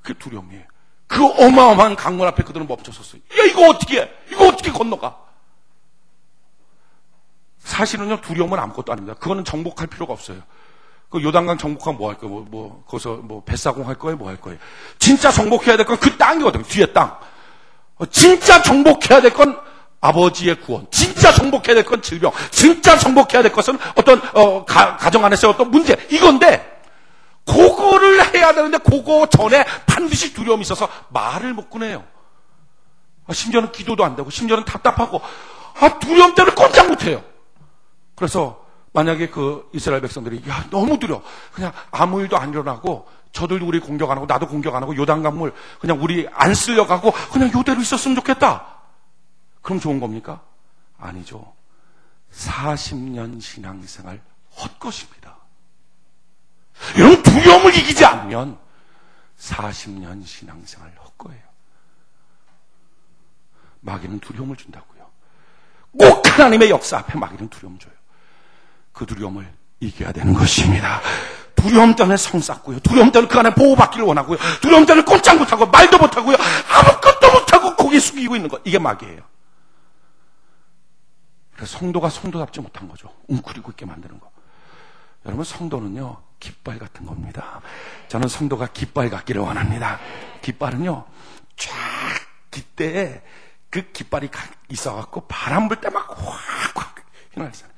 그게 두려움이에요. 그 어마어마한 강물 앞에 그들은 멈춰섰어요. 야 이거 어떻게 건너가? 사실은요, 두려움은 아무것도 아닙니다. 그거는 정복할 필요가 없어요. 그 요단강 정복하면 뭐 할 거예요? 거기서 뱃사공 할 거예요? 뭐 할 거예요? 진짜 정복해야 될 건 그 땅이거든요. 뒤에 땅. 진짜 정복해야 될 건 아버지의 구원. 진짜 정복해야 될 건 질병. 진짜 정복해야 될 것은 어떤, 가정 안에서 어떤 문제. 이건데, 그거를 해야 되는데, 그거 전에 반드시 두려움이 있어서 말을 못 꺼내요. 심지어는 기도도 안 되고, 심지어는 답답하고, 두려움 때문에 꼼짝 못 해요. 그래서 만약에 그 이스라엘 백성들이 너무 두려워. 그냥 아무 일도 안 일어나고 저들도 우리 공격 안 하고 나도 공격 안 하고 요단강물 그냥 우리 안 쓸려가고 그냥 요대로 있었으면 좋겠다. 그럼 좋은 겁니까? 아니죠. 40년 신앙생활 헛것입니다. 여러분 두려움을 이기지 않으면 40년 신앙생활 헛거예요. 마귀는 두려움을 준다고요. 꼭 하나님의 역사 앞에 마귀는 두려움 줘요. 그 두려움을 이겨야 되는 것입니다. 두려움 때문에 성 쌓고요. 두려움 때문에 그 안에 보호받기를 원하고요. 두려움 때문에 꼼짝 못하고 말도 못하고요. 아무것도 못하고 고개 숙이고 있는 것. 이게 마귀예요. 그래서 성도가 성도답지 못한 거죠. 웅크리고 있게 만드는 거. 여러분 성도는요. 깃발 같은 겁니다. 저는 성도가 깃발 같기를 원합니다. 깃발은요. 쫙 깃대에 그 깃발이 있어갖고 바람 불 때 막 확확 휘날리잖아요.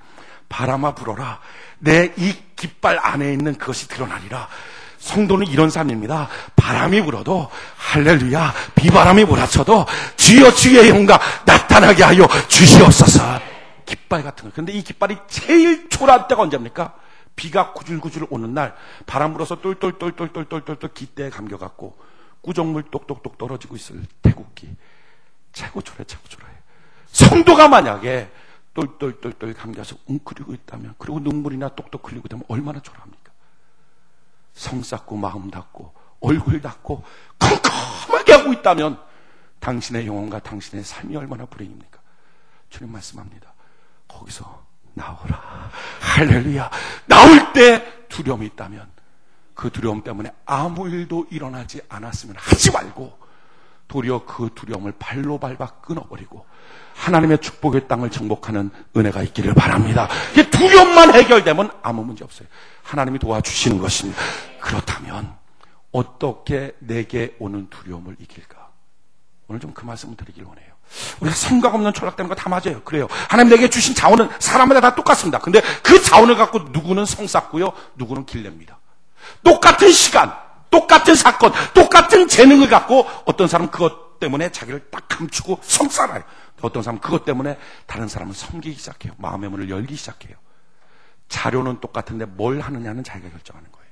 바람아 불어라. 내 이 깃발 안에 있는 그것이 드러나리라. 성도는 이런 삶입니다. 바람이 불어도 할렐루야, 비바람이 몰아쳐도 주여 주의 영광 나타나게 하여 주시옵소서. 깃발 같은 거. 근데 이 깃발이 제일 초라할 때가 언제입니까? 비가 구줄구줄 오는 날, 바람 불어서 똘똘똘똘똘똘똘 깃대에 감겨갖고 구정물 똑똑똑 떨어지고 있을 태국기. 최고 초라해. 성도가 만약에 똘똘똘똘 감겨서 웅크리고 있다면, 그리고 눈물이나 똑똑 흘리고 있다면 얼마나 초라합니까? 성 쌓고 마음 닫고 얼굴 닫고 컴컴하게 하고 있다면 당신의 영혼과 당신의 삶이 얼마나 불행입니까? 주님 말씀합니다. 거기서 나오라. 할렐루야. 나올 때 두려움이 있다면 그 두려움 때문에 아무 일도 일어나지 않았으면 하지 말고 도리어 그 두려움을 발로 밟아 끊어버리고 하나님의 축복의 땅을 정복하는 은혜가 있기를 바랍니다. 두려움만 해결되면 아무 문제 없어요. 하나님이 도와주시는 것입니다. 그렇다면 어떻게 내게 오는 두려움을 이길까? 오늘 좀 그 말씀을 드리길 원해요. 우리가 생각 없는 철학되는 거 다 맞아요. 그래요. 하나님 내게 주신 자원은 사람마다 다 똑같습니다. 근데 그 자원을 갖고 누구는 성 쌓고요, 누구는 길 냅니다. 똑같은 시간, 똑같은 사건, 똑같은 재능을 갖고 어떤 사람은 그것 때문에 자기를 딱 감추고 성 쌓아요. 어떤 사람은 그것 때문에 다른 사람을 섬기기 시작해요. 마음의 문을 열기 시작해요. 자료는 똑같은데 뭘 하느냐는 자기가 결정하는 거예요.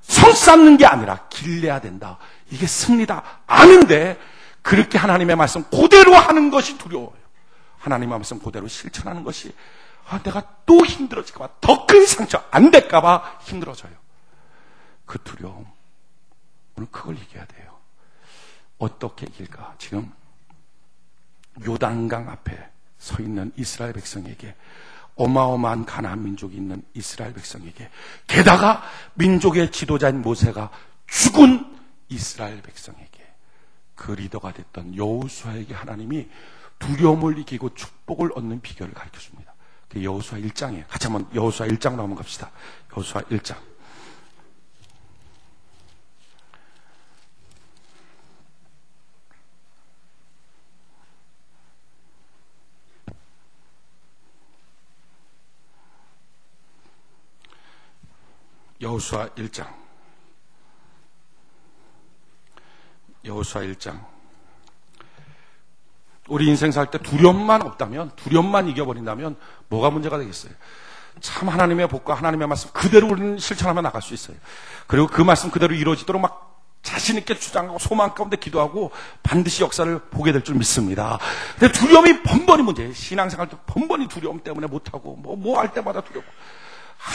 성 쌓는 게 아니라 길 내야 된다. 이게 승리다. 아는데 그렇게 하나님의 말씀 그대로 하는 것이 두려워요. 하나님의 말씀 그대로 실천하는 것이 내가 또 힘들어질까 봐, 더 큰 상처 안 될까 봐 힘들어져요. 그 두려움, 오늘 그걸 이겨야 돼요. 어떻게 이길까? 지금 요단강 앞에 서 있는 이스라엘 백성에게, 어마어마한 가나안 민족이 있는 이스라엘 백성에게, 게다가 민족의 지도자인 모세가 죽은 이스라엘 백성에게, 그 리더가 됐던 여호수아에게 하나님이 두려움을 이기고 축복을 얻는 비결을 가르쳐줍니다. 그게 여호수아 1장이에요. 같이 한번 여호수아 1장으로 한번 갑시다. 여호수아 1장. 여호수아 1장. 여호수아 1장. 우리 인생 살 때 두려움만 없다면, 두려움만 이겨버린다면 뭐가 문제가 되겠어요? 참 하나님의 복과 하나님의 말씀 그대로 우리는 실천하며 나갈 수 있어요. 그리고 그 말씀 그대로 이루어지도록 막 자신 있게 주장하고 소망 가운데 기도하고 반드시 역사를 보게 될 줄 믿습니다. 근데 두려움이 번번이 문제예요. 신앙생활 때 번번이 두려움 때문에 못하고 뭐 할 때마다 두렵고,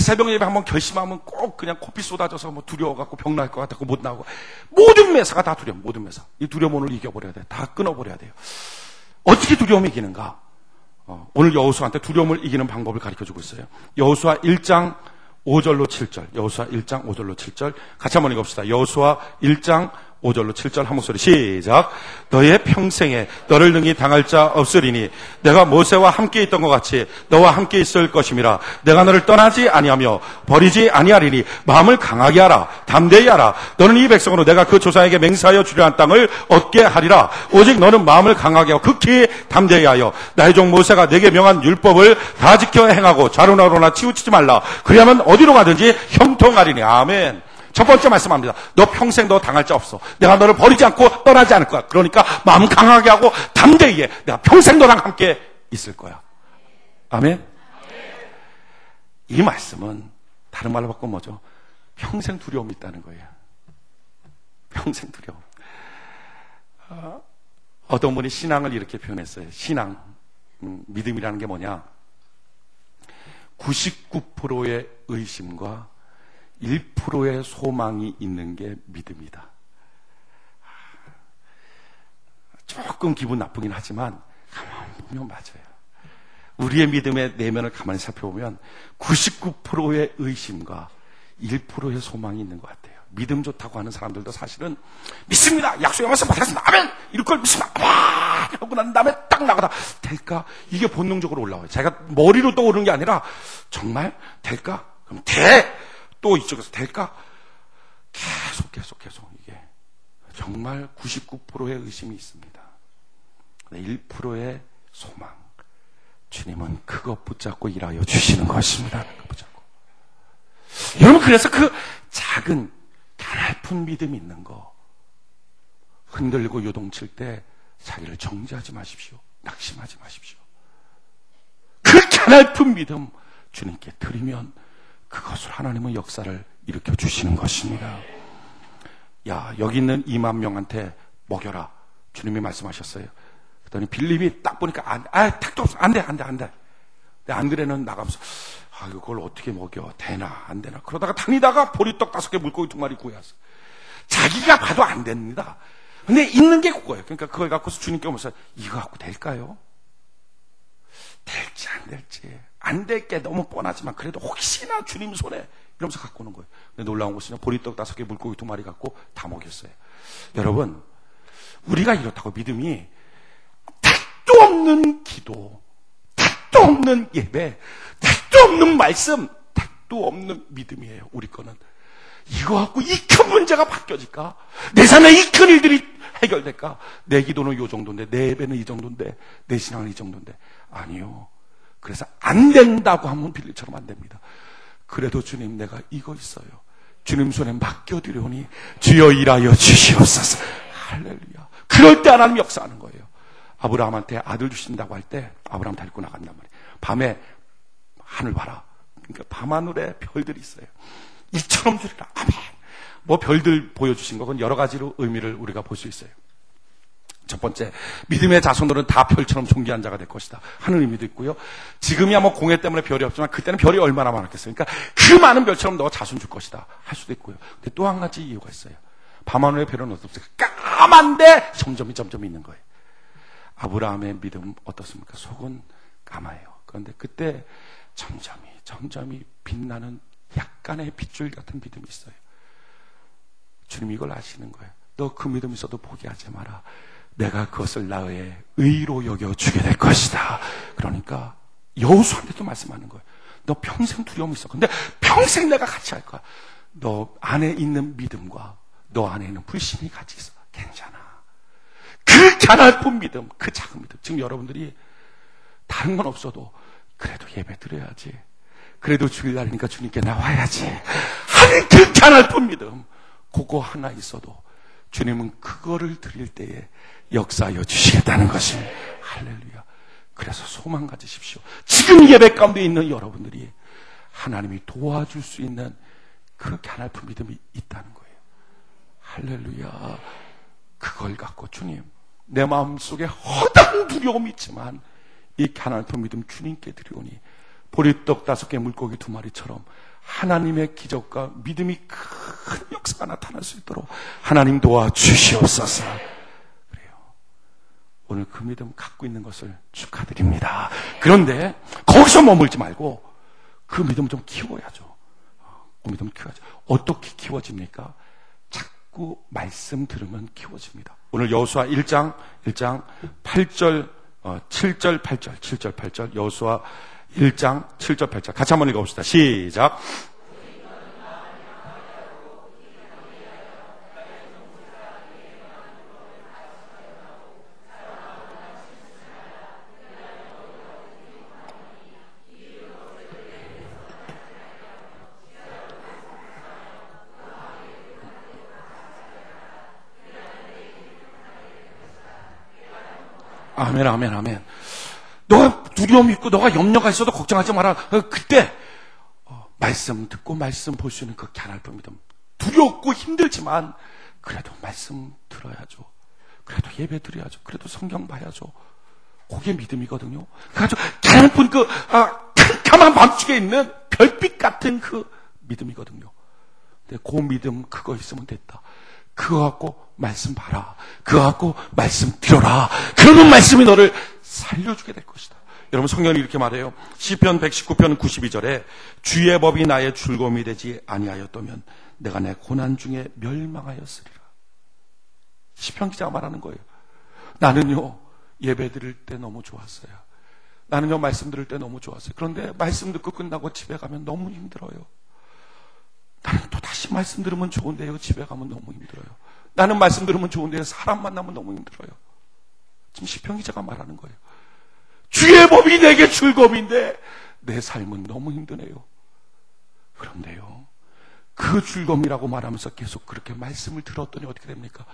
새벽 예배 한번 결심하면 꼭 그냥 코피 쏟아져서 두려워갖고 병 날 것 같고 못 나오고, 모든 매사가 다 두려움, 모든 매사. 이 두려움 오늘 이겨버려야 돼. 다 끊어버려야 돼요. 어떻게 두려움을 이기는가? 오늘 여호수아한테 두려움을 이기는 방법을 가르쳐주고 있어요. 여호수아 1장 5절로 7절. 여호수아 1장 5절로 7절. 같이 한번 읽읍시다. 여호수아 1장 5절로 7절 한 목소리 시작. 너의 평생에 너를 능히 당할 자 없으리니 내가 모세와 함께 있던 것 같이 너와 함께 있을 것임이라. 내가 너를 떠나지 아니하며 버리지 아니하리니 마음을 강하게 하라. 담대히 하라. 너는 이 백성으로 내가 그 조상에게 맹세하여 주려 한 땅을 얻게 하리라. 오직 너는 마음을 강하게 하고 극히 담대히 하여 나의 종 모세가 내게 명한 율법을 다 지켜 행하고 좌로나로나 치우치지 말라. 그리하면 어디로 가든지 형통하리니. 아멘. 첫 번째 말씀합니다. 너 평생 너 당할 자 없어. 내가 너를 버리지 않고 떠나지 않을 거야. 그러니까 마음 강하게 하고 담대히 해. 내가 평생 너랑 함께 있을 거야. 아멘. 이 말씀은 다른 말로 바꾸면 뭐죠? 평생 두려움이 있다는 거예요. 평생 두려움. 어떤 분이 신앙을 이렇게 표현했어요. 신앙, 믿음이라는 게 뭐냐? 99%의 의심과 1%의 소망이 있는 게 믿음이다. 조금 기분 나쁘긴 하지만 가만히 보면 맞아요. 우리의 믿음의 내면을 가만히 살펴보면 99%의 의심과 1%의 소망이 있는 것 같아요. 믿음 좋다고 하는 사람들도 사실은 믿습니다. 약속의 말씀 받았습니다. 아멘. 이럴 걸 믿습니다. 와! 하고 난 다음에 딱 나가다 될까? 이게 본능적으로 올라와요. 제가 머리로 떠오르는 게 아니라 정말 될까? 그럼 돼. 또 이쪽에서 될까? 계속 이게 정말 99%의 의심이 있습니다. 1%의 소망. 주님은 그것 붙잡고 일하여 주시는 것입니다. 그거 붙잡고. 여러분, 그래서 그 작은 가냘픈 믿음이 있는 거, 흔들고 요동칠 때 자기를 정지하지 마십시오. 낙심하지 마십시오. 그 가냘픈 믿음 주님께 드리면 그것을 하나님은 역사를 일으켜 주시는 것입니다. 야, 여기 있는 2만 명한테 먹여라. 주님이 말씀하셨어요. 그랬더니 빌립이 딱 보니까 택도 없어. 안 돼. 근데 안드레는 나가면서 그걸 어떻게 먹여? 되나 안 되나? 그러다가 다니다가 보리떡 5개 물고기 2마리 구해왔어. 자기가 봐도 안 됩니다. 근데 있는 게 그거예요. 그러니까 그걸 갖고서 주님께 오면서 이거 갖고 될까요? 될지 안 될지. 안 될 게 너무 뻔하지만 그래도 혹시나 주님 손에 이러면서 갖고 오는 거예요. 근데 놀라운 것은 보리떡 5개 물고기 2마리 갖고 다 먹였어요. 여러분, 우리가 이렇다고 믿음이 택도 없는 기도, 택도 없는 예배, 택도 없는 말씀, 택도 없는 믿음이에요. 우리 거는. 이거 갖고 이 큰 문제가 바뀌어질까? 내 삶에 이 큰 일들이 해결될까? 내 기도는 이 정도인데, 내 예배는 이 정도인데, 내 신앙은 이 정도인데. 아니요. 그래서 안 된다고 하면 빌립처럼 안 됩니다. 그래도 주님, 내가 이거 있어요. 주님 손에 맡겨드려오니 주여 일하여 주시옵소서. 할렐루야. 그럴 때 하나님 역사하는 거예요. 아브라함한테 아들 주신다고 할 때 아브라함 데리고 나간단 말이에요. 밤에 하늘 봐라. 그러니까 밤하늘에 별들이 있어요. 이처럼 주리라. 아멘. 뭐 별들 보여주신 것은 여러 가지로 의미를 우리가 볼 수 있어요. 첫 번째, 믿음의 자손들은 다 별처럼 존귀한 자가 될 것이다 하는 의미도 있고요. 지금이야 뭐 공해 때문에 별이 없지만 그때는 별이 얼마나 많았겠어요. 그러니까 그 많은 별처럼 너가 자손 줄 것이다 할 수도 있고요. 근데 또 한 가지 이유가 있어요. 밤하늘의 별은 어떻습니까? 까만데 점점이 있는 거예요. 아브라함의 믿음 어떻습니까? 속은 까마요. 그런데 그때 점점이 빛나는 약간의 빗줄 같은 믿음이 있어요. 주님이 이걸 아시는 거예요. 너 그 믿음 있어도 포기하지 마라. 내가 그것을 나의 의로 여겨주게 될 것이다. 그러니까 여호수아한테도 말씀하는 거예요. 너 평생 두려움이 있어. 근데 평생 내가 같이 할 거야. 너 안에 있는 믿음과 너 안에 있는 불신이 같이 있어. 괜찮아. 그 가냘픈 믿음, 그 작은 믿음. 지금 여러분들이 다른 건 없어도 그래도 예배 드려야지. 그래도 주일날이니까 주님께 나와야지 하는 그 가냘픈 믿음. 그거 하나 있어도 주님은 그거를 드릴 때에 역사하여 주시겠다는 것입니다. 할렐루야. 그래서 소망 가지십시오. 지금 예배 가운데 있는 여러분들이 하나님이 도와줄 수 있는 그 가냘픈 믿음이 있다는 거예요. 할렐루야. 그걸 갖고 주님, 내 마음속에 허다한 두려움이 있지만 이 가냘픈 믿음 주님께 드리오니 보리떡 5개 물고기 2마리처럼 하나님의 기적과 믿음이 큰 역사가 나타날 수 있도록 하나님 도와주시옵소서. 그래요. 오늘 그 믿음 갖고 있는 것을 축하드립니다. 그런데 거기서 머물지 말고 그 믿음 좀 키워야죠. 그 믿음 키워야죠. 어떻게 키워집니까? 자꾸 말씀 들으면 키워집니다. 오늘 여호수아 1장 8절 7절 8절 여호수아 1장 7절 8절 같이 한번 읽어봅시다. 시작. 아멘. 너가 두려움이 있고 너가 염려가 있어도 걱정하지 마라. 그때 말씀 듣고 말씀 볼 수 있는 그 가냘픈 믿음. 두렵고 힘들지만 그래도 말씀 들어야죠. 그래도 예배 드려야죠. 그래도 성경 봐야죠. 그게 믿음이거든요. 그래가지고 가냘픈 그 캄캄한 밤중에 있는 별빛 같은 그 믿음이거든요. 근데 그 믿음 그거 있으면 됐다. 그거 갖고 말씀 봐라. 그거 갖고 말씀 들어라. 그러면 말씀이 너를 살려주게 될 것이다. 여러분 성경이 이렇게 말해요. 시편 119편 92절에 주의 법이 나의 즐거움이 되지 아니하였다면 내가 내 고난 중에 멸망하였으리라. 시편 기자가 말하는 거예요. 나는요 예배 드릴 때 너무 좋았어요. 나는요 말씀 들을 때 너무 좋았어요. 그런데 말씀 듣고 끝나고 집에 가면 너무 힘들어요. 나는 또 다시 말씀 들으면 좋은데요 집에 가면 너무 힘들어요. 나는 말씀 들으면 좋은데요 사람 만나면 너무 힘들어요. 지금 시편 기자가 말하는 거예요. 주의 법이 내게 즐거움인데 내 삶은 너무 힘드네요. 그런데요 그 즐거움이라고 말하면서 계속 그렇게 말씀을 들었더니 어떻게 됩니까?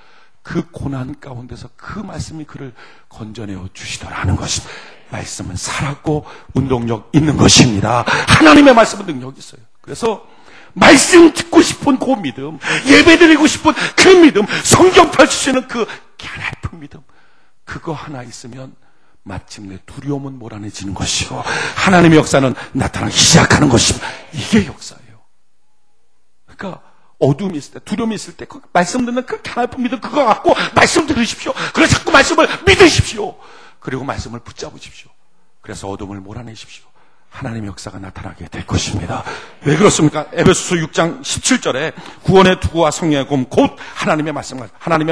그 고난 가운데서 그 말씀이 그를 건져내어 주시더라는 것입니다. 말씀은 살았고 운동력 있는 것입니다. 하나님의 말씀은 능력이 있어요. 그래서 말씀 듣고 싶은 그 믿음, 예배드리고 싶은 그 믿음, 성경 펼치시는 그 갸냘픈 믿음, 그거 하나 있으면 마침내 두려움은 몰아내지는 것이고 하나님의 역사는 나타나기 시작하는 것입니다. 이게 역사예요. 그러니까 어둠이 있을 때, 두려움이 있을 때 그 말씀 듣는 그 갸냘픈 믿음 그거 갖고 말씀 들으십시오. 그래서 자꾸 말씀을 믿으십시오. 그리고 말씀을 붙잡으십시오. 그래서 어둠을 몰아내십시오. 하나님의 역사가 나타나게 될 것입니다. 왜 그렇습니까? 에베소서 6장 17절에 구원의 투구와 성령의 검 곧 하나님의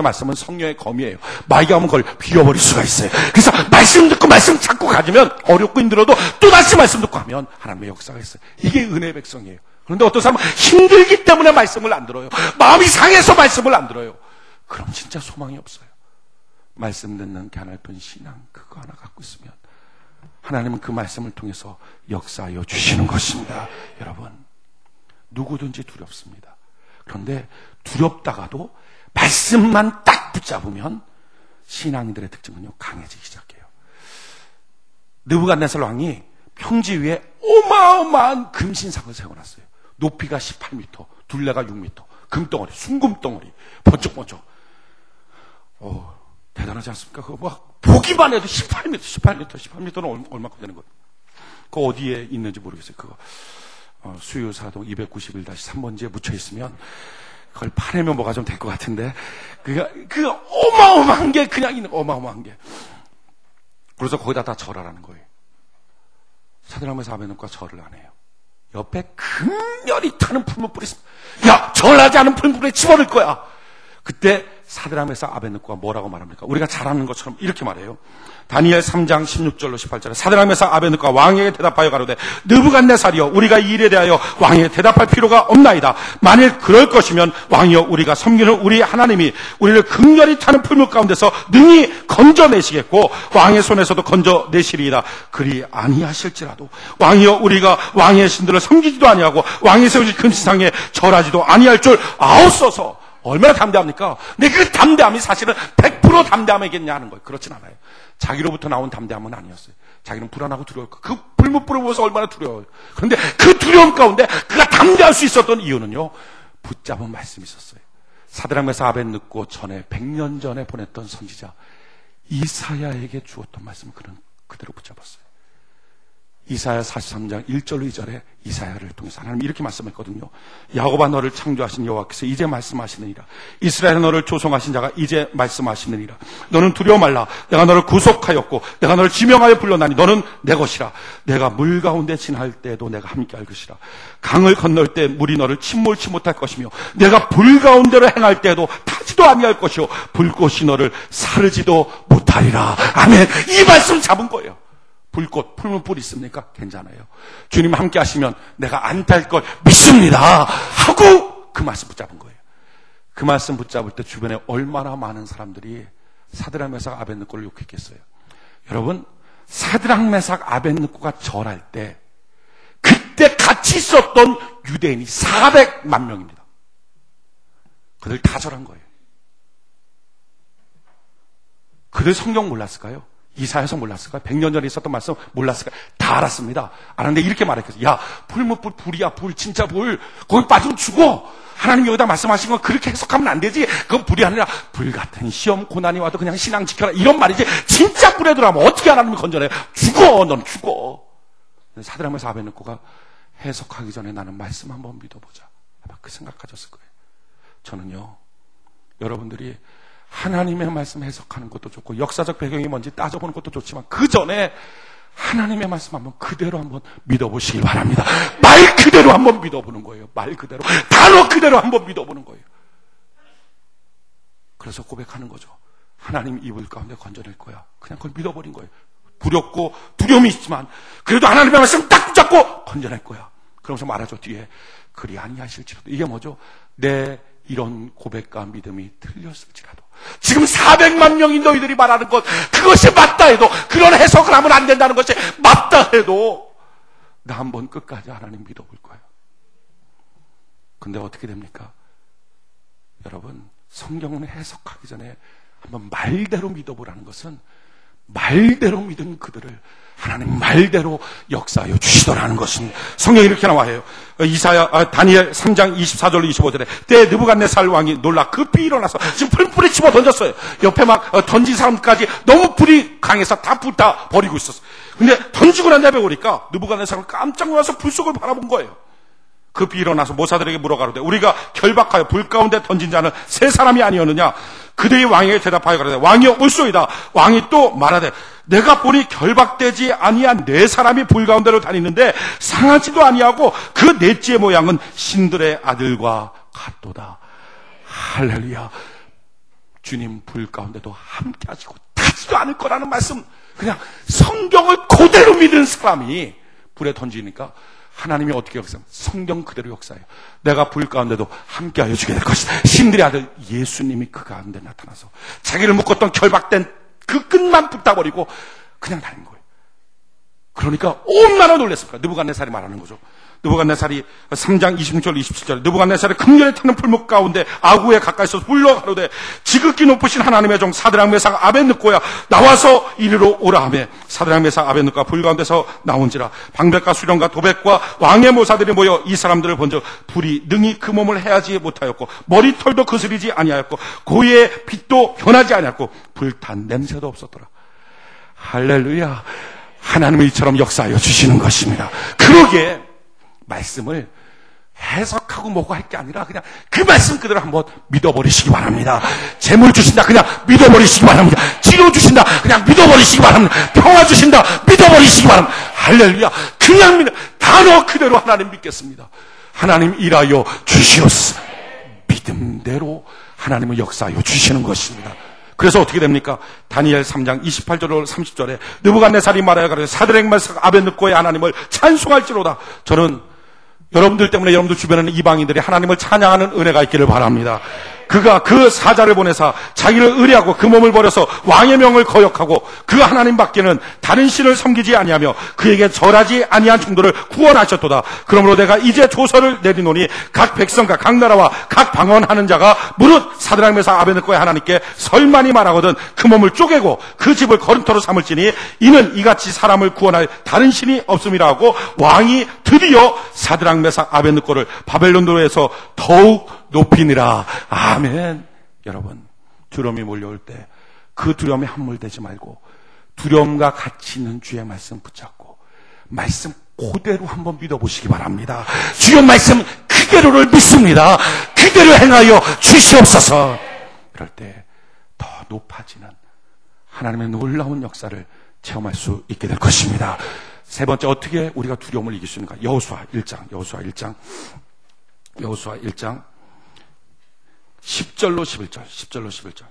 말씀은 성령의 검이에요. 마귀가 하면 그걸 비워버릴 수가 있어요. 그래서 말씀 듣고 말씀 찾고 가지면 어렵고 힘들어도 또다시 말씀 듣고 하면 하나님의 역사가 있어요. 이게 은혜의 백성이에요. 그런데 어떤 사람은 힘들기 때문에 말씀을 안 들어요. 마음이 상해서 말씀을 안 들어요. 그럼 진짜 소망이 없어요. 말씀 듣는 갸냘픈 신앙 그거 하나 갖고 있으면 하나님은 그 말씀을 통해서 역사하여 주시는 것입니다. 여러분, 누구든지 두렵습니다. 그런데 두렵다가도 말씀만 딱 붙잡으면 신앙인들의 특징은요, 강해지기 시작해요. 느부갓네살 왕이 평지 위에 어마어마한 금신상을 세워놨어요. 높이가 18m, 둘레가 6m, 금덩어리, 순금덩어리, 번쩍번쩍. 대단하지 않습니까? 그거 막 보기만 해도 18m는 얼마큼 되는 거예요? 그거 어디에 있는지 모르겠어요. 그거 수유사동 291-3번지에 묻혀 있으면 그걸 파내면 뭐가 좀 될 것 같은데 그 어마어마한 게 그냥 있는 어마어마한 게. 그래서 거기다 다 절하라는 거예요. 사드락 메삭 아벳느고가 절을 안 해요. 옆에 극렬히 타는 풀무불이 있습니다. 야, 절하지 않은 풀무불에 집어넣을 거야. 그때 사드락 메삭 아벳느고가 뭐라고 말합니까? 우리가 잘 아는 것처럼 이렇게 말해요. 다니엘 3장 16절로 18절에 사드락 메삭 아벳느고가 왕에게 대답하여 가로되 느부갓네살이여 우리가 이 일에 대하여 왕에게 대답할 필요가 없나이다. 만일 그럴 것이면 왕이여 우리가 섬기는 우리 하나님이 우리를 극렬히 타는 풀물 가운데서 능히 건져내시겠고 왕의 손에서도 건져내시리이다. 그리 아니하실지라도 왕이여 우리가 왕의 신들을 섬기지도 아니하고 왕의 세우신 금신상에 절하지도 아니할 줄 아옵소서. 얼마나 담대합니까? 근데 그 담대함이 사실은 100% 담대함이겠냐 하는 거예요. 그렇진 않아요. 자기로부터 나온 담대함은 아니었어요. 자기는 불안하고 두려울 거. 그 불무불을 보면서 얼마나 두려워요. 그런데 그 두려움 가운데 그가 담대할 수 있었던 이유는요, 붙잡은 말씀이 있었어요. 사드락 메삭 아벳느고 전에 100년 전에 보냈던 선지자 이사야에게 주었던 말씀을 그는 그대로 붙잡았어요. 이사야 43장 1절로 2절에 이사야를 통해서 하나님 이렇게 말씀했거든요. 야곱아 너를 창조하신 여호와께서 이제 말씀하시느니라. 이스라엘아 너를 조성하신 자가 이제 말씀하시느니라. 너는 두려워 말라. 내가 너를 구속하였고 내가 너를 지명하여 불러나니 너는 내 것이라. 내가 물 가운데 지날 때에도 내가 함께 할 것이라. 강을 건널 때 물이 너를 침몰치 못할 것이며 내가 불 가운데로 행할 때에도 타지도 아니할 것이요 불꽃이 너를 사르지도 못하리라. 아멘. 이 말씀 잡은 거예요. 불꽃, 풀무불 있습니까? 괜찮아요. 주님 함께 하시면 내가 안 탈 걸 믿습니다 하고 그 말씀 붙잡은 거예요. 그 말씀 붙잡을 때 주변에 얼마나 많은 사람들이 사드락 메삭 아벳느고를 욕했겠어요. 여러분, 사드락 메삭 아벳느고가 절할 때 그때 같이 있었던 유대인이 400만 명입니다. 그들 다 절한 거예요. 그들 성경 몰랐을까요? 이사야서 몰랐을까요? 100년 전에 있었던 말씀 몰랐을까요? 다 알았습니다. 알았는데 이렇게 말했어요. 야, 풀무불 불이야, 불, 진짜 불. 거기 빠지면 죽어. 하나님 여기다 말씀하신 건 그렇게 해석하면 안 되지. 그건 불이 아니라 불 같은 시험, 고난이 와도 그냥 신앙 지켜라. 이런 말이지. 진짜 불에 들어가면 어떻게 하나님이 건져내? 죽어, 넌 죽어. 사드락 메삭 아벳느고가 해석하기 전에 나는 말씀 한번 믿어보자. 아마 그 생각 가졌을 거예요. 저는요, 여러분들이 하나님의 말씀 해석하는 것도 좋고 역사적 배경이 뭔지 따져보는 것도 좋지만 그 전에 하나님의 말씀 한번 그대로 한번 믿어보시길 바랍니다. 말 그대로 한번 믿어보는 거예요. 말 그대로, 단어 그대로 한번 믿어보는 거예요. 그래서 고백하는 거죠. 하나님 이불 가운데 건져낼 거야. 그냥 그걸 믿어버린 거예요. 두렵고 두려움이 있지만 그래도 하나님의 말씀 딱 붙잡고 건져낼 거야. 그러면서 말하죠. 뒤에 그리 아니하실지라도. 이게 뭐죠? 내 이런 고백과 믿음이 틀렸을지라도 지금 400만 명인 너희들이 말하는 것 그것이 맞다 해도 그런 해석을 하면 안 된다는 것이 맞다 해도 나 한번 끝까지 하나님 믿어볼 거예요. 근데 어떻게 됩니까? 여러분, 성경을 해석하기 전에 한번 말대로 믿어보라는 것은 말대로 믿은 그들을 하나님 말대로 역사하여 주시더라는 것입니다. 성경이 이렇게 나와요. 다니엘 3장 24절로 25절에 때 느부갓네살 왕이 놀라 급히 일어나서 지금 불에 집어 던졌어요. 옆에 막 던진 사람까지 너무 불이 강해서 다 불타 버리고 있었어요. 근데 던지고 난 다음에 보니까 느부갓네살은 깜짝 놀라서 불 속을 바라본 거예요. 급히 일어나서 모사들에게 물어가로되 우리가 결박하여 불 가운데 던진 자는 세 사람이 아니었느냐? 그들이 왕에게 대답하여 가로되 왕이여 옳소이다. 왕이 또 말하되 내가 보니 결박되지 아니한 네 사람이 불 가운데로 다니는데 상하지도 아니하고 그 넷째의 모양은 신들의 아들과 같도다. 할렐루야. 주님 불 가운데도 함께 하시고 타지도 않을 거라는 말씀. 그냥 성경을 그대로 믿는 사람이 불에 던지니까 하나님이 어떻게 역사해요? 성경 그대로 역사해요. 내가 불 가운데도 함께하여 주게 될 것이다. 신들의 아들 예수님이 그 가운데 나타나서 자기를 묶었던 결박된 그 끝만 붙다버리고 그냥 다닌 거예요. 그러니까 얼마나 놀랐을까? 느부갓네살이 말하는 거죠. 느부갓네살이 3장 26절 27절 느부갓네살이 금년에 타는 풀목 가운데 아구에 가까이서 불러가로되 지극히 높으신 하나님의 종 사드락 메삭 아벳느고야 나와서 이리로 오라 하며 사드락 메삭 아벳느고가 불 가운데서 나온지라 방백과 수령과 도백과 왕의 모사들이 모여 이 사람들을 본즉 불이 능히 그 몸을 해하지 못하였고 머리털도 거스리지 아니하였고 고의 빛도 변하지 아니하였고 불탄 냄새도 없었더라. 할렐루야. 하나님은 이처럼 역사하여 주시는 것입니다. 그러기에 말씀을 해석하고 뭐고 할 게 아니라 그냥 그 말씀 그대로 한번 믿어버리시기 바랍니다. 재물 주신다 그냥 믿어버리시기 바랍니다. 치료 주신다 그냥 믿어버리시기 바랍니다. 평화 주신다 믿어버리시기 바랍니다. 할렐루야. 그냥 단어 그대로 하나님 믿겠습니다. 하나님 일하여 주시옵소서. 믿음대로 하나님은 역사하여 주시는 것입니다. 그래서 어떻게 됩니까? 다니엘 3장 28절로 30절에 느부갓네살이 말하여 가로되 사드락 메삭 아벳느고의 하나님을 찬송할지로다. 저는 여러분들 때문에 여러분들 주변에 있는 이방인들이 하나님을 찬양하는 은혜가 있기를 바랍니다. 그가 그 사자를 보내사 자기를 의뢰하고 그 몸을 버려서 왕의 명을 거역하고 그 하나님밖에는 다른 신을 섬기지 아니하며 그에게 절하지 아니한 종들을 구원하셨도다. 그러므로 내가 이제 조서를 내리노니 각 백성과 각 나라와 각 방언하는 자가 무릇 사드락 메삭 아벳느고의 하나님께 설만이 말하거든 그 몸을 쪼개고 그 집을 거름토로 삼을지니 이는 이같이 사람을 구원할 다른 신이 없음이라 하고 왕이 드디어 사드락 메삭 아벳느고를 바벨론도에서 더욱 높이니라. 아멘. 여러분, 두려움이 몰려올 때 그 두려움에 함몰되지 말고 두려움과 같이 있는 주의 말씀 붙잡고 말씀 그대로 한번 믿어보시기 바랍니다. 주의 말씀 그대로를 믿습니다. 그대로 행하여 주시옵소서. 그럴 때 더 높아지는 하나님의 놀라운 역사를 체험할 수 있게 될 것입니다. 세 번째, 어떻게 우리가 두려움을 이길 수 있는가? 여호수아 1장 10절로 11절.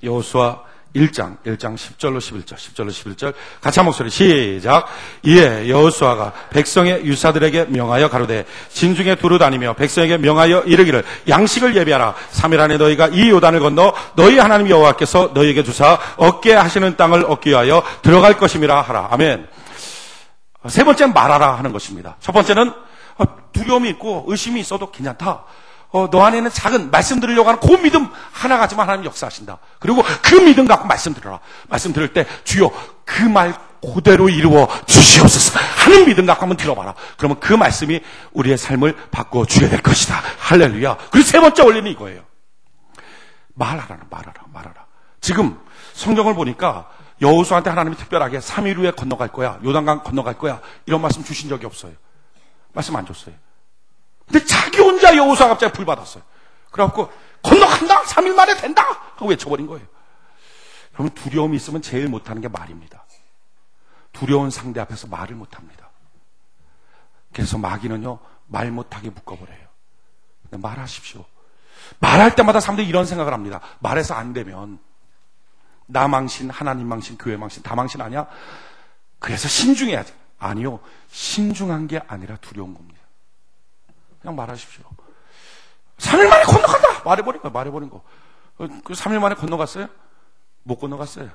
여호수아 1장 10절로 11절. 같이 한 목소리 시작. 이에 여호수아가 백성의 유사들에게 명하여 가로되 진중에 두루 다니며 백성에게 명하여 이르기를 양식을 예비하라. 3일 안에 너희가 이 요단을 건너 너희 하나님 여호와께서 너희에게 주사 얻게 하시는 땅을 얻기 위하여 들어갈 것임이라 하라. 아멘. 세 번째는 말하라 하는 것입니다. 첫 번째는 두려움이 있고 의심이 있어도 괜찮다. 너 안에는 작은 말씀 들으려고 하는 그 믿음 하나 가지만 하나님 역사하신다. 그리고 그 믿음 갖고 말씀 들어라. 말씀 들을 때 주여 그 말 그대로 이루어 주시옵소서 하는 믿음 갖고 한번 들어봐라. 그러면 그 말씀이 우리의 삶을 바꿔주게 될 것이다. 할렐루야. 그리고 세 번째 원리는 이거예요. 말하라. 지금 성경을 보니까 여호수아한테 하나님이 특별하게 3일 후에 건너갈 거야. 요단강 건너갈 거야. 이런 말씀 주신 적이 없어요. 말씀 안 줬어요. 근데 자기 혼자 여호수아 갑자기 불 받았어요. 그래갖고 건너간다. 3일 만에 된다 하고 외쳐버린 거예요. 여러분, 두려움이 있으면 제일 못하는 게 말입니다. 두려운 상대 앞에서 말을 못합니다. 그래서 마귀는요 말 못하게 묶어버려요. 근데 말하십시오. 말할 때마다 사람들이 이런 생각을 합니다. 말해서 안 되면 나 망신, 하나님 망신, 교회 망신, 다 망신 아니야? 그래서 신중해야지. 아니요, 신중한 게 아니라 두려운 겁니다. 그냥 말하십시오. 3일 만에 건너간다! 말해버린 거. 그 3일 만에 건너갔어요? 못 건너갔어요.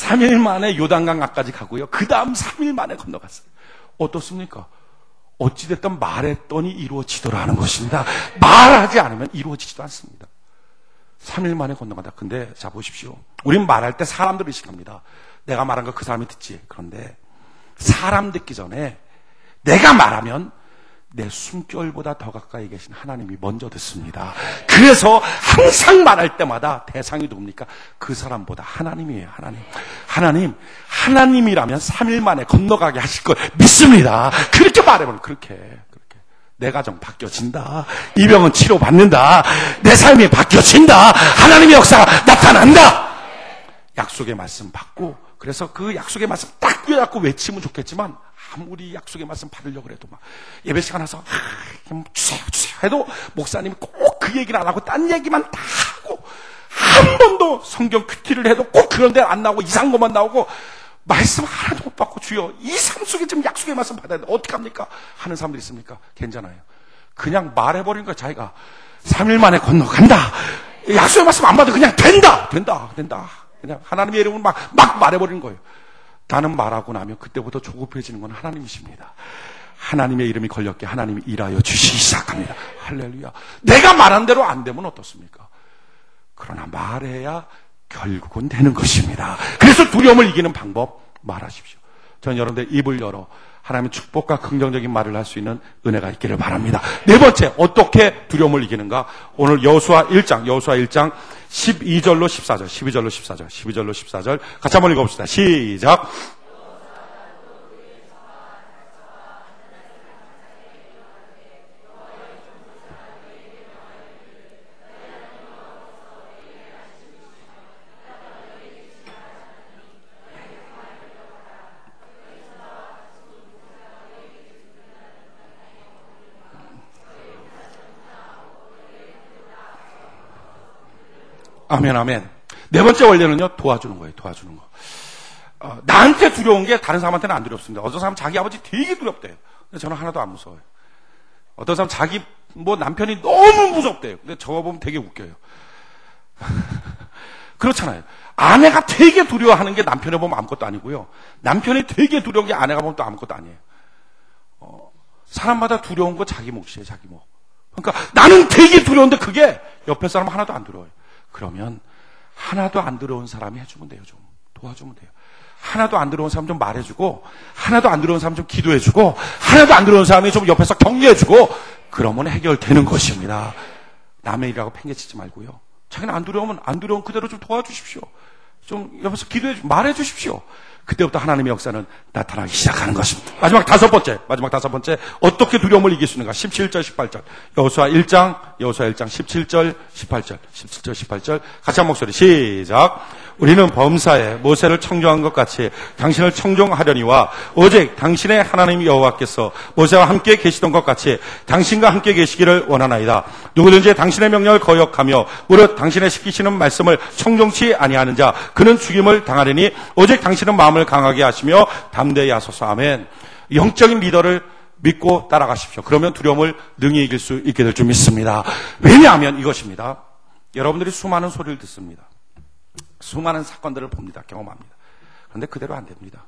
3일 만에 요단강 앞까지 가고요. 그 다음 3일 만에 건너갔어요. 어떻습니까? 어찌됐든 말했더니 이루어지더라는 것입니다. 말하지 않으면 이루어지지도 않습니다. 3일 만에 건너간다. 근데 자 보십시오. 우린 말할 때 사람들 의식합니다. 내가 말한 거 그 사람이 듣지. 그런데 사람 듣기 전에 내가 말하면 내 숨결보다 더 가까이 계신 하나님이 먼저 듣습니다. 그래서 항상 말할 때마다 대상이 누굽니까? 그 사람보다 하나님이에요. 하나님이라면 3일 만에 건너가게 하실 걸 믿습니다. 그렇게 말해보면 그렇게 내 가정 바뀌어진다. 이 병은 치료받는다. 내 삶이 바뀌어진다. 하나님의 역사가 나타난다. 약속의 말씀 받고, 그래서 그 약속의 말씀 딱 껴잡고 외치면 좋겠지만 아무리 약속의 말씀 받으려고 해도 막 예배 시간 와서 주세요 해도 목사님이 꼭 그 얘기를 안 하고 딴 얘기만 다 하고, 한 번도 성경 큐티를 해도 꼭 그런 데는 안 나오고 이상한 것만 나오고 말씀 하나도 못 받고, 주여 이 삶 속에 지금 약속의 말씀 받아야 돼, 어떡합니까? 하는 사람들 있습니까? 괜찮아요. 그냥 말해버린 거야. 자기가 3일 만에 건너간다. 약속의 말씀 안 받아도 그냥 된다. 그냥 하나님의 이름을 막 말해버리는 거예요. 나는 말하고 나면 그때부터 조급해지는 건 하나님이십니다. 하나님의 이름이 걸렸게 하나님이 일하여 주시기 시작합니다. 할렐루야. 내가 말한 대로 안 되면 어떻습니까? 그러나 말해야 결국은 되는 것입니다. 그래서 두려움을 이기는 방법 말하십시오. 저는 여러분들 입을 열어 하나님의 축복과 긍정적인 말을 할 수 있는 은혜가 있기를 바랍니다. 네 번째, 어떻게 두려움을 이기는가? 오늘 여호수아 1장 12절로 14절 같이 한번 읽어봅시다. 시작. 아멘. 네 번째 원리는요, 도와주는 거예요. 도와주는 거. 나한테 두려운 게 다른 사람한테는 안 두렵습니다. 어떤 사람은 자기 아버지 되게 두렵대요. 근데 저는 하나도 안 무서워요. 어떤 사람은 자기 남편이 너무 무섭대요. 근데 저거 보면 되게 웃겨요. 그렇잖아요. 아내가 되게 두려워하는 게 남편을 보면 아무것도 아니고요. 남편이 되게 두려운 게 아내가 보면 또 아무것도 아니에요. 사람마다 두려운 거 자기 몫이에요. 자기 몫. 그러니까 나는 되게 두려운데 그게 옆에 사람 하나도 안 두려워요. 그러면 하나도 안 두려운 사람이 해주면 돼요. 좀 도와주면 돼요. 하나도 안 두려운 사람 좀 말해주고, 하나도 안 두려운 사람 좀 기도해주고, 하나도 안 두려운 사람이 좀 옆에서 격려해주고, 그러면 해결되는 것입니다. 남의 일이라고 팽개치지 말고요. 자기는 안 두려우면 안 두려운 그대로 좀 도와주십시오. 좀 옆에서 말해주십시오. 그때부터 하나님의 역사는 나타나기 시작하는 것입니다. 마지막 다섯 번째, 어떻게 두려움을 이길 수 있는가? 17절, 18절. 여호수아 1장 17절, 18절. 같이 한 목소리, 시작. 우리는 범사에 모세를 청정한 것 같이 당신을 청정하려니와 오직 당신의 하나님 여호와께서 모세와 함께 계시던 것 같이 당신과 함께 계시기를 원하나이다. 누구든지 당신의 명령을 거역하며 무릇 당신의 시키시는 말씀을 청정치 아니하는 자, 그는 죽임을 당하리니 오직 당신은 마음을 강하게 하시며 담대히 하소서. 아멘. 영적인 리더를 믿고 따라가십시오. 그러면 두려움을 능히 이길 수 있게 될 줄 믿습니다. 왜냐하면 이것입니다. 여러분들이 수많은 소리를 듣습니다. 수많은 사건들을 봅니다. 경험합니다. 그런데 그대로 안 됩니다.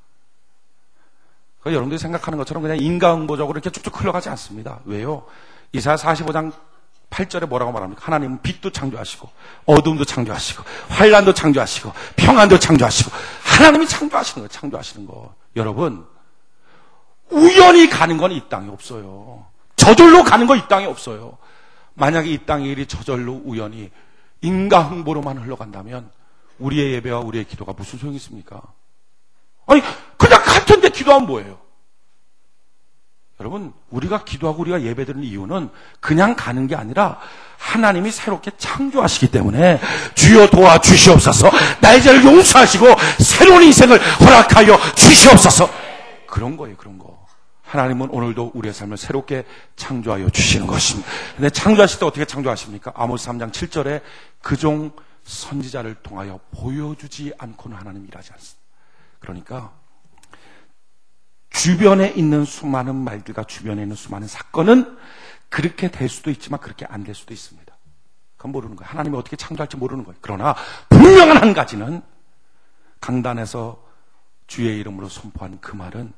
여러분들이 생각하는 것처럼 그냥 인과응보적으로 이렇게 쭉쭉 흘러가지 않습니다. 왜요? 이사야 45장 8절에 뭐라고 말합니까? 하나님은 빛도 창조하시고 어둠도 창조하시고 환란도 창조하시고 평안도 창조하시고 하나님이 창조하시는 거예요. 창조하시는 거. 여러분, 우연히 가는 건 이 땅에 없어요. 저절로 가는 거 이 땅에 없어요. 만약에 이 땅의 일이 저절로 우연히 인과응보로만 흘러간다면 우리의 예배와 우리의 기도가 무슨 소용이 있습니까? 아니, 그냥 같은데 기도하면 뭐예요? 여러분, 우리가 기도하고 우리가 예배드리는 이유는 그냥 가는 게 아니라 하나님이 새롭게 창조하시기 때문에 주여 도와주시옵소서, 나의 죄를 용서하시고 새로운 인생을 허락하여 주시옵소서. 그런 거예요, 그런 거. 하나님은 오늘도 우리의 삶을 새롭게 창조하여 주시는 것입니다. 근데 창조하실 때 어떻게 창조하십니까? 아모스 3장 7절에 그종 선지자를 통하여 보여주지 않고는 하나님 일하지 않습니다. 그러니까 주변에 있는 수많은 말들과 주변에 있는 수많은 사건은 그렇게 될 수도 있지만 그렇게 안 될 수도 있습니다. 그건 모르는 거예요. 하나님이 어떻게 창조할지 모르는 거예요. 그러나 분명한 한 가지는 강단에서 주의 이름으로 선포한 그 말은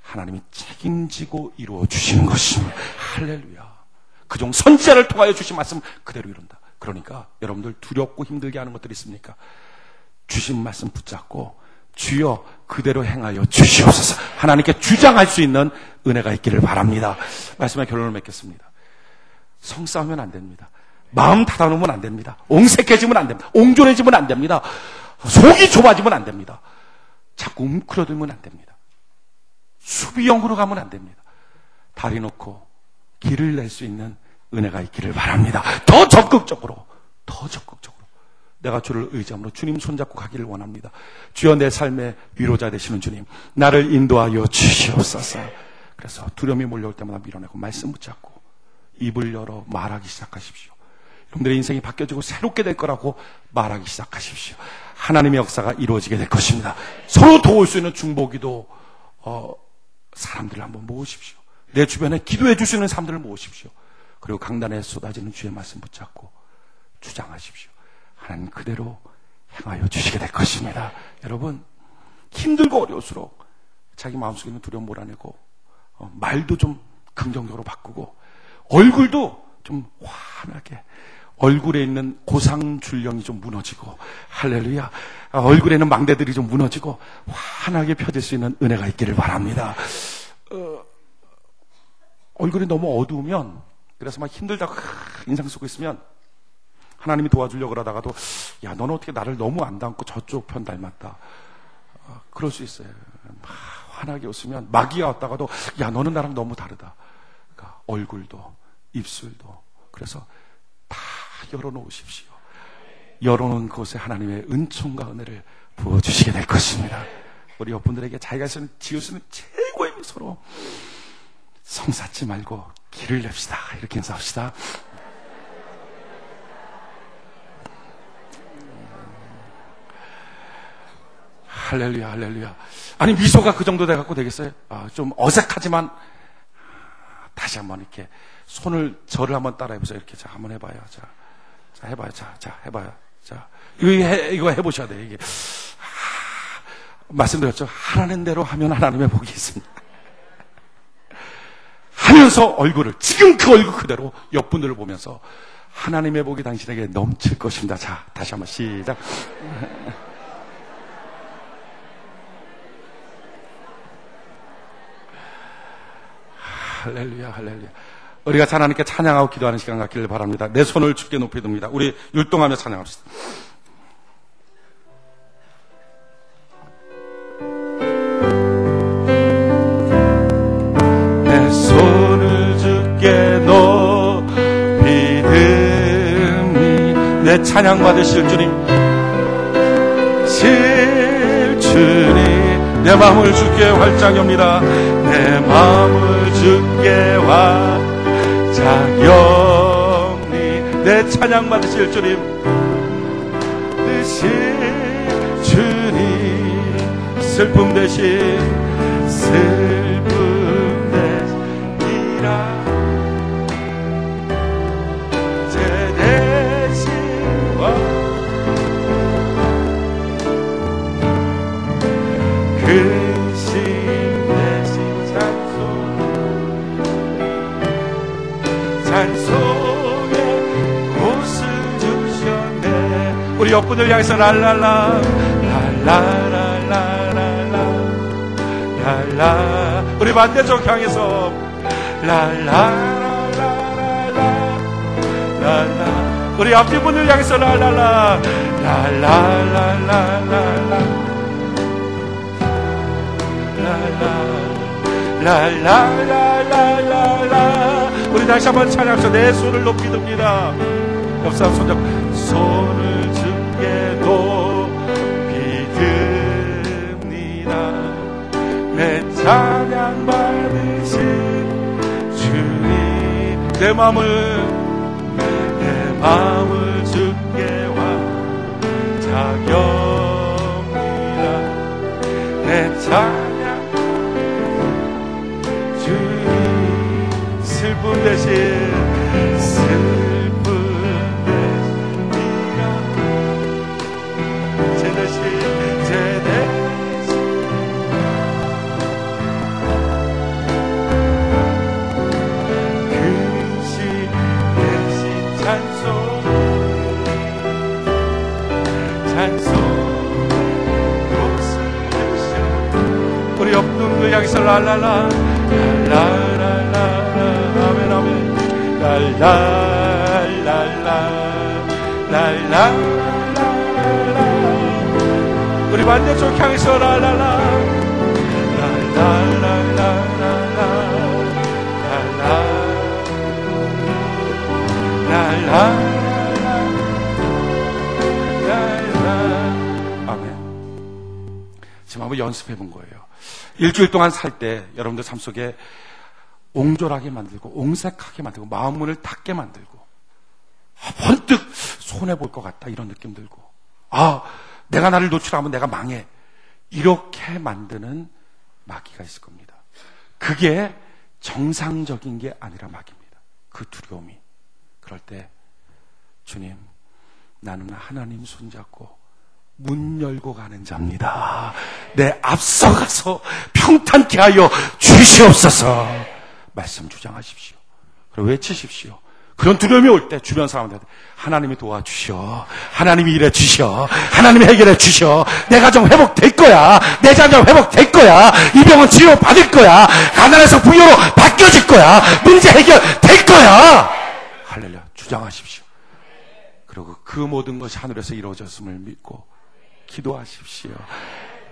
하나님이 책임지고 이루어 주시는 것입니다. 할렐루야. 그종 선지자를 통하여 주신 말씀 그대로 이룬다. 그러니까 여러분들 두렵고 힘들게 하는 것들이 있습니까? 주신 말씀 붙잡고 주여 그대로 행하여 주시옵소서. 하나님께 주장할 수 있는 은혜가 있기를 바랍니다. 말씀의 결론을 맺겠습니다. 성싸우면 안 됩니다. 마음 닫아놓으면 안 됩니다. 옹색해지면 안 됩니다. 옹졸해지면 안 됩니다. 속이 좁아지면 안 됩니다. 자꾸 웅크러들면 안 됩니다. 수비형으로 가면 안 됩니다. 다리 놓고 길을 낼 수 있는 은혜가 있기를 바랍니다. 더 적극적으로 내가 주를 의지함으로 주님 손잡고 가기를 원합니다. 주여 내 삶의 위로자 되시는 주님, 나를 인도하여 주시옵소서. 그래서 두려움이 몰려올 때마다 밀어내고 말씀 붙잡고 입을 열어 말하기 시작하십시오. 여러분들의 인생이 바뀌어지고 새롭게 될 거라고 말하기 시작하십시오. 하나님의 역사가 이루어지게 될 것입니다. 서로 도울 수 있는 중보기도 사람들을 한번 모으십시오. 내 주변에 기도해 줄 수 있는 사람들을 모으십시오. 그리고 강단에 쏟아지는 주의 말씀 붙잡고 주장하십시오. 하나님 그대로 행하여 주시게 될 것입니다. 여러분, 힘들고 어려울수록 자기 마음속에 있는 두려움 몰아내고 말도 좀 긍정적으로 바꾸고 얼굴도 좀 환하게, 얼굴에 있는 고상줄령이 좀 무너지고, 할렐루야, 얼굴에 있는 망대들이 좀 무너지고 환하게 펴질 수 있는 은혜가 있기를 바랍니다. 얼굴이 너무 어두우면, 그래서 막 힘들다고 인상 쓰고 있으면 하나님이 도와주려고 그러다가도 야, 너는 어떻게 나를 너무 안 닮고 저쪽 편 닮았다, 그럴 수 있어요. 막 환하게 웃으면 마귀가 왔다가도 야, 너는 나랑 너무 다르다. 그러니까 얼굴도 입술도, 그래서 다 열어놓으십시오. 열어놓은 곳에 하나님의 은총과 은혜를 부어주시게 될 것입니다. 우리 여러분들에게 자기가 지을 수 있는 최고의 미소로 성사치 말고 길을 냅시다. 이렇게 인사합시다. 할렐루야, 할렐루야. 아니, 미소가 그 정도 돼갖고 되겠어요? 좀 어색하지만 다시 한번 이렇게 절을 한번 따라 해보세요. 이렇게. 자, 한번 해봐요. 자, 해봐요. 자, 해봐요. 자, 이거 해보셔야 돼요. 이게. 말씀드렸죠. 하라는 대로 하면 하나님의 복이 있습니다. 하면서 얼굴을, 지금 그 얼굴 그대로 옆분들을 보면서 하나님의 복이 당신에게 넘칠 것입니다. 자, 다시 한번 시작. 할렐루야, 할렐루야. 우리가 하나님께 찬양하고 기도하는 시간 갖기를 바랍니다. 내 손을 주께 높이 듭니다. 우리 율동하며 찬양합시다. 내 손을 주께 높이 듭니. 내 찬양 받으실 주님, 주님, 내 마음을 주께 활짝 엽니다. 내 마음을 주께 활짝 엽니. 내 찬양 받으실 주님, 주님, 슬픔 대신 슬픔 대신이라 제 대신과 근심 대신 찬송의 곳을 주셨네. 우리 옆분들 향해서 랄랄라 랄라랄라랄라 랄라. 우리 반대쪽 향해서 랄라랄라랄라 랄라. 우리 앞뒤 분들 향해서 랄랄라 랄라랄라랄라 랄라랄라랄라. 우리 다시 한번 찬양합시다. 내 손을 높이 듭니다. 옆 사람 손잡고 손을 주께 높이 듭니다. 내 찬양 받으신 주님, 내 마음을 주께 활짝 엽니다. 내 찬양 슬픔 대신 슬픔 대신이라 제 대신 주를 향해서 랄랄라 랄랄라 아멘 아멘 랄랄랄라 랄랄라 우리 반대쪽 향해서 랄랄라 아멘. 지금 한번 연습해 본 거예요. 일주일 동안 살 때 여러분들 삶 속에 옹졸하게 만들고 옹색하게 만들고 마음 문을 닫게 만들고 번뜩 손해볼 것 같다 이런 느낌 들고 내가 나를 노출하면 내가 망해 이렇게 만드는 마귀가 있을 겁니다. 그게 정상적인 게 아니라 마귀입니다. 그 두려움이. 그럴 때 주님 나는 하나님 손잡고 문 열고 가는 자입니다. 내 앞서가서 평탄케 하여 주시옵소서. 말씀 주장하십시오. 그리고 외치십시오. 그런 두려움이 올 때 주변 사람들한테 하나님이 도와주시오. 하나님이 일해 주시오. 하나님이 해결해 주시오. 내 가정 회복될 거야. 내 자녀 회복될 거야. 이 병은 치료 받을 거야. 가난에서 부유로 바뀌어질 거야. 문제 해결될 거야. 할렐루야. 주장하십시오. 그리고 그 모든 것이 하늘에서 이루어졌음을 믿고 기도하십시오.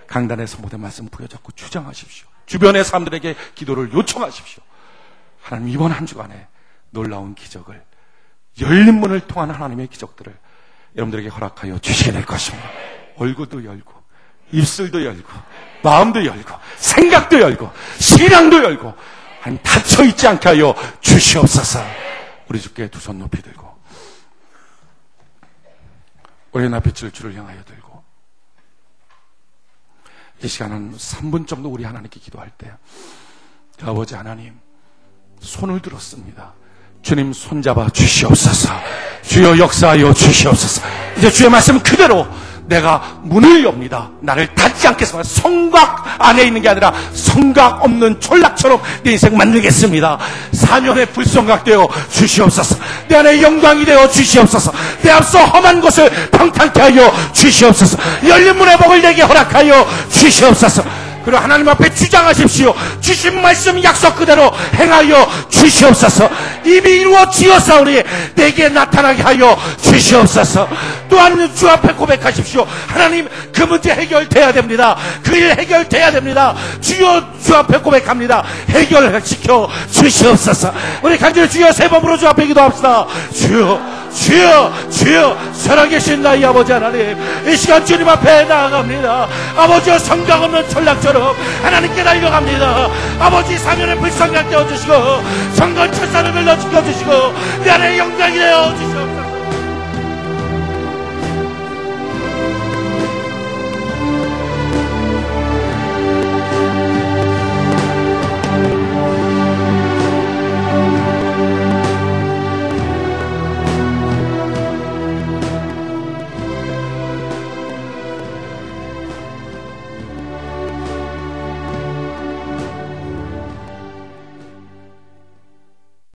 강단에서 모든 말씀 부여잡고 주장하십시오. 주변의 사람들에게 기도를 요청하십시오. 하나님 이번 한 주간에 놀라운 기적을 열린 문을 통한 하나님의 기적들을 여러분들에게 허락하여 주시게 될 것입니다. 얼굴도 열고 입술도 열고 마음도 열고 생각도 열고 신앙도 열고 닫혀있지 않게 하여 주시옵소서. 우리 주께 두 손 높이 들고 우리 눈앞에 주를 향하여 들고 이 시간은 3분 정도 우리 하나님께 기도할 때 아버지 하나님 손을 들었습니다. 주님 손잡아 주시옵소서. 주여 역사하여 주시옵소서. 이제 주의 말씀 그대로 내가 문을 엽니다. 나를 닫지 않게 해서 성곽 안에 있는 게 아니라 성곽 없는 촌락처럼 내 인생 만들겠습니다. 사면에 불성각 되어 주시옵소서. 내 안에 영광이 되어 주시옵소서. 내 앞서 험한 것을 평탄케 하여 주시옵소서. 열린 문의 복을 내게 허락하여 주시옵소서. 그리고 하나님 앞에 주장하십시오. 주신 말씀 약속 그대로 행하여 주시옵소서. 이미 이루어지었사오니 내게 나타나게 하여 주시옵소서. 또한 주 앞에 고백하십시오. 하나님 그 문제 해결돼야 됩니다. 그 일 해결돼야 됩니다. 주여 주 앞에 고백합니다. 해결시켜 주시옵소서. 우리 간절히 주여 세 번으로 주 앞에 기도합시다. 주여 주여 주여 살아계신 나의 아버지 하나님 이 시간 주님 앞에 나아갑니다. 아버지여 성각 없는 전락처럼 하나님께 달려갑니다. 아버지 사면에 불성각 되어주시고 성건 천사를 불러 지켜주시고 내 안에 영광이 되어 주시옵소서.